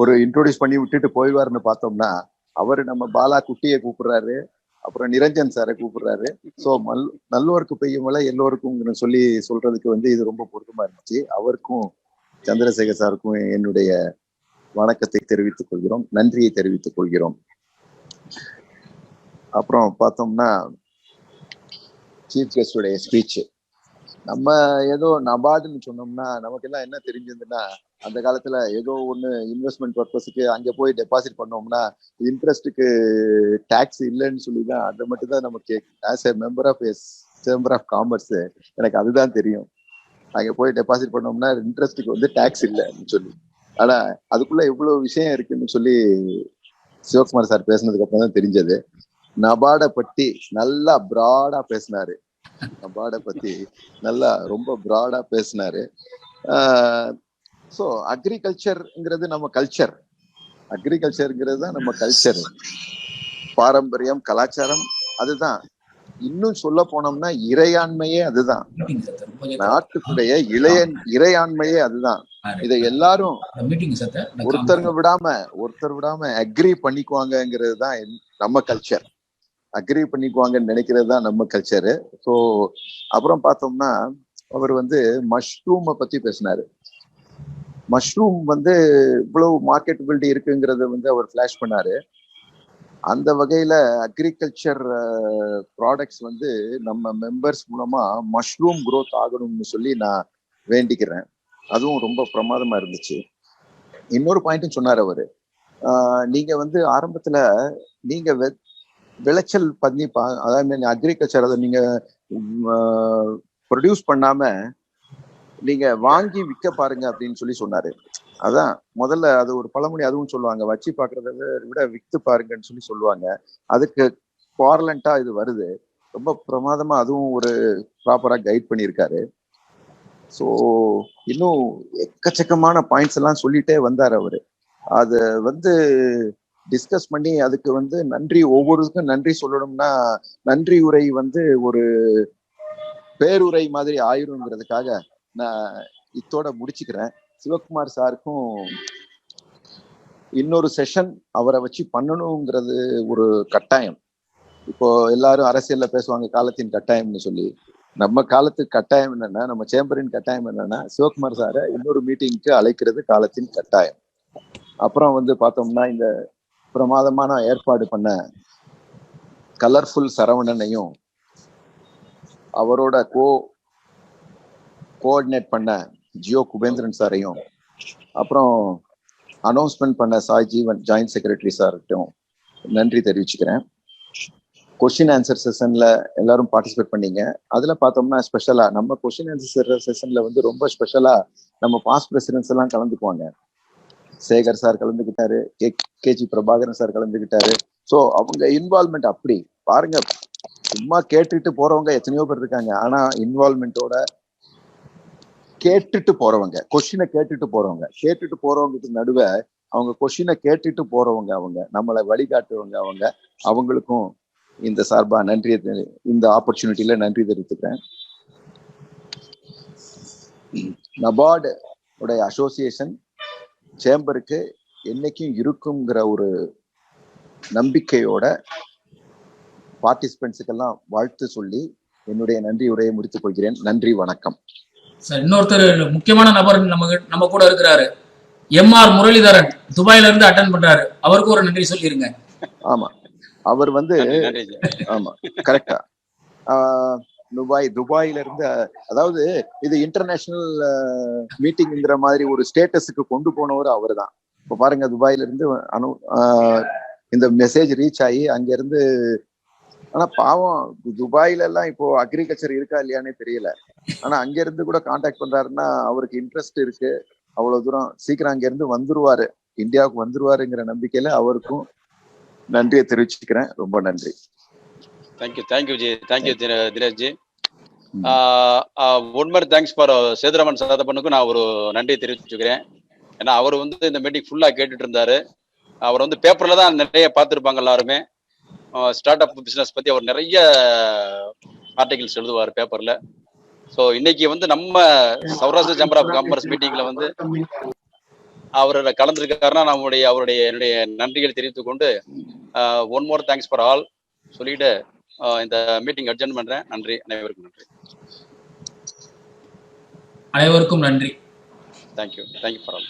ஒரு இன்ட்ரோடியூஸ் பண்ணி விட்டுட்டு போயிடுவாருன்னு பார்த்தோம்னா, அவரு நம்ம பாலா குட்டியை கூப்பிடுறாரு, அப்புறம் நிரஞ்சன் சாரை கூப்பிடுறாரு. ஸோ நல்லோருக்கு பெய்யும் மழை எல்லோருக்கும் சொல்லி சொல்றதுக்கு வந்து இது ரொம்ப பொருத்தமா இருந்துச்சு. அவருக்கும் சந்திரசேகர் சாருக்கும் என்னுடைய வணக்கத்தை தெரிவித்துக் கொள்கிறோம், நன்றியை தெரிவித்துக் கொள்கிறோம். அப்புறம் பார்த்தோம்னா சீஃப் கெஸ்டுடைய ஸ்பீச், நம்ம ஏதோ நபார்டுன்னு சொன்னோம்னா நமக்கு எல்லாம் என்ன தெரிஞ்சதுன்னா, அந்த காலத்துல ஏதோ ஒண்ணு இன்வெஸ்ட்மெண்ட் பர்பஸுக்கு அங்க போய் டெபாசிட் பண்ணோம்னா இன்ட்ரெஸ்ட்டுக்கு டாக்ஸ் இல்லைன்னு சொல்லிதான், அதை மட்டும் தான் நமக்கு as a member of chamber of commerce எனக்கு அதுதான் தெரியும். அங்க போய் டெபாசிட் பண்ணோம்னா இன்ட்ரெஸ்ட்டுக்கு வந்து டாக்ஸ் இல்லைன்னு சொல்லி. ஆனா அதுக்குள்ள இவ்வளவு விஷயம் இருக்குன்னு சொல்லி சிவகுமார் சார் பேசினதுக்கு அப்புறம் தான் தெரிஞ்சது. நபார்டை பத்தி நல்லா பிராடா பேசினாரு, நபார்டை பத்தி நல்லா ரொம்ப பிராடா பேசினாரு. ஸோ அக்ரிகல்ச்சர்ங்கிறது நம்ம கல்ச்சர், அக்ரிகல்ச்சர்ங்கிறது தான் நம்ம கல்ச்சர், பாரம்பரியம், கலாச்சாரம். அதுதான் இன்னும் சொல்ல போனோம்னா இறையாண்மையே அதுதான், நாட்டுக்குடைய இறையாண்மையே அதுதான். இதை எல்லாரும் ஒருத்தர் விடாம அக்ரி பண்ணிக்குவாங்கிறது தான் நம்ம கல்ச்சர், அக்ரி பண்ணிக்குவாங்கன்னு நினைக்கிறது தான் நம்ம கல்ச்சரு. ஸோ அப்புறம் பார்த்தோம்னா அவர் வந்து மஷ்ரூமை பத்தி பேசினாரு. மஷ்ரூம் வந்து இவ்வளவு மார்க்கெட்டபிலிட்டி இருக்குங்கிறத வந்து அவர் ஃபிளாஷ் பண்ணாரு. அந்த வகையில அக்ரிகல்ச்சர் ப்ராடக்ட்ஸ் வந்து நம்ம மெம்பர்ஸ் மூலமா மஷ்ரூம் குரோத் ஆகணும்னு சொல்லி நான் வேண்டிக்கிறேன். அதுவும் ரொம்ப பிரமாதமா இருந்துச்சு. இன்னொரு பாயிண்ட்டும் சொன்னார் அவரு, நீங்க வந்து ஆரம்பத்துல நீங்க விளைச்சல் பண்ணி அதாவது அக்ரிகல்ச்சர் அதை நீங்க ப்ரொடியூஸ் பண்ணாம நீங்க வாங்கி விற்க பாருங்க அப்படின்னு சொல்லி சொன்னாரு. அதான் முதல்ல அது ஒரு பழமொழி, அதுவும் சொல்லுவாங்க, வச்சு பாக்குறத விட வித்து பாருங்கன்னு சொல்லி சொல்லுவாங்க. அதுக்கு குவாரலண்டா இது வருது. ரொம்ப பிரமாதமா அதுவும் ஒரு ப்ராப்பரா கைட் பண்ணியிருக்காரு. ஸோ இன்னும் எக்கச்சக்கமான பாயிண்ட்ஸ் எல்லாம் சொல்லிட்டே வந்தார் அவரு. அது வந்து டிஸ்கஸ் பண்ணி அதுக்கு வந்து நன்றி, ஒவ்வொருக்கும் நன்றி சொல்லணும்னா நன்றி உரை வந்து ஒரு பேருரை மாதிரி ஆயிருங்கிறதுக்காக நான் இத்தோட முடிச்சுக்கிறேன். சிவகுமார் சாருக்கும் இன்னொரு செஷன் அவரை வச்சு பண்ணணுங்கிறது ஒரு கட்டாயம். இப்போ எல்லாரும் அரசியல்ல பேசுவாங்க காலத்தின் கட்டாயம்னு சொல்லி. நம்ம காலத்துக்கு கட்டாயம் என்னன்னா, நம்ம சேம்பரின் கட்டாயம் என்னன்னா, சிவகுமார் சாரை இன்னொரு மீட்டிங்க்கு அழைக்கிறது காலத்தின் கட்டாயம். அப்புறம் வந்து பார்த்தோம்னா இந்த பிரமாதமான ஏற்பாடு பண்ண கலர்ஃபுல் சரவணனையும் அவரோட கோஆர்டினேட் பண்ண ஜியோ குபேந்திரன் சாரையும், அப்புறம் அனௌன்ஸ்மெண்ட் பண்ண சாய் ஜீவன் ஜாயிண்ட் செக்ரட்டரி சார்கிட்டும் நன்றி தெரிவிச்சுக்கிறேன். கொஸ்டின் ஆன்சர் செஷன்ல எல்லாரும் பார்ட்டிசிபேட் பண்ணீங்க. அதுல பார்த்தோம்னா ஸ்பெஷலா நம்ம கொஸ்டின் ஆன்சர் செஷன்ல வந்து ரொம்ப ஸ்பெஷலா நம்ம பாஸ்ட் பிரசிடென்ட்ஸ் எல்லாம் கலந்துக்குவாங்க. சேகர் சார் கலந்துக்கிட்டாரு, கேஜி பிரபாகரன் சார் கலந்துக்கிட்டாரு. ஸோ அவங்க இன்வால்மெண்ட் அப்படி பாருங்க, சும்மா கேட்டுட்டு போறவங்க எத்தனையோ பேர் இருக்காங்க. ஆனா இன்வால்மெண்டோட கேட்டுட்டு போறவங்க, கொஸ்டினை கேட்டுட்டு போறவங்களுக்கு நடுவே அவங்க கொஸ்டினை கேட்டுட்டு போறவங்க, அவங்க நம்மளை வழிகாட்டுவங்க, அவங்களுக்கும் இந்த சார்பா நன்றியை, இந்த ஆப்பர்ச்சுனிட்டியில நன்றி தெரிவித்துக்கிறேன். நபார்டு உடைய அசோசியேஷன் சேம்பருக்கு என்னைக்கும் இருக்குங்கிற ஒரு நம்பிக்கையோட பார்ட்டிசிபென்ட்ஸுக்கெல்லாம் வாழ்த்து சொல்லி என்னுடைய நன்றி உரையை முடித்துக் கொள்கிறேன். நன்றி, வணக்கம். சார், இன்னொருத்தர் முக்கியமான நபர் நம்ம கூட இருக்கிறாரு, MR முரளிதரன், துபாயில இருந்து அட்டன் பண்றாரு. அவருக்கு ஒரு நன்றி சொல்லிருங்க. ஆமா, அவர் வந்து ஆமா கரெக்டா துபாயில இருந்து, அதாவது இது இன்டர்நேஷனல் மீட்டிங்ங்கிற மாதிரி ஒரு ஸ்டேட்டஸுக்கு கொண்டு போனவர் அவர் தான். இப்ப பாருங்க, துபாயில இருந்து இந்த மெசேஜ் ரீச் ஆகி அங்க இருந்து, ஆனா பாவம் துபாயில எல்லாம் இப்போ அக்ரிகல்ச்சர் இருக்கா இல்லையானே தெரியல. ஆனா அங்க இருந்து கூட கான்டாக்ட் பண்றாருன்னா அவருக்கு இன்ட்ரெஸ்ட் இருக்கு. அவ்வளவு தூரம் சீக்கிரம் அங்க இருந்து வந்துருவாரு, இந்தியாவுக்கு வந்துருவாருங்கிற நம்பிக்கையில அவருக்கும் நன்றியை தெரிவிச்சுக்கிறேன். ரொம்ப நன்றி. Thank you ji, thank you Dinesh ji. One more thanks for Sethuraman சாதப்பனுக்கும் நான் ஒரு நன்றியை தெரிவிச்சுக்கிறேன். ஏன்னா அவர் வந்து இந்த மீட்டிங் ஃபுல்லா கேட்டுட்டு இருந்தாரு. அவர் வந்து பேப்பர்ல தான் நிறைய பார்த்துருப்பாங்க எல்லாருமே. ஸ்டார்ட் அப் பிசினஸ் பத்தி அவர் நிறைய ஆர்டிகல்ஸ் எழுதுவார் பேப்பர்ல. ஸோ இன்னைக்கு வந்து நம்ம சௌராஷ்டிரா சேம்பர் ஆஃப் காமர்ஸ் மீட்டிங்ல வந்து அவர் கலந்துருக்காருன்னா அவருடைய என்னுடைய நன்றிகளை தெரிவித்துக் கொண்டு one more thanks for all சொல்லிட்டு இந்த மீட்டிங் அட்ஜென்ட் பண்றேன். நன்றி, அனைவருக்கும் நன்றி. அனைவருக்கும் நன்றி. Thank you for all.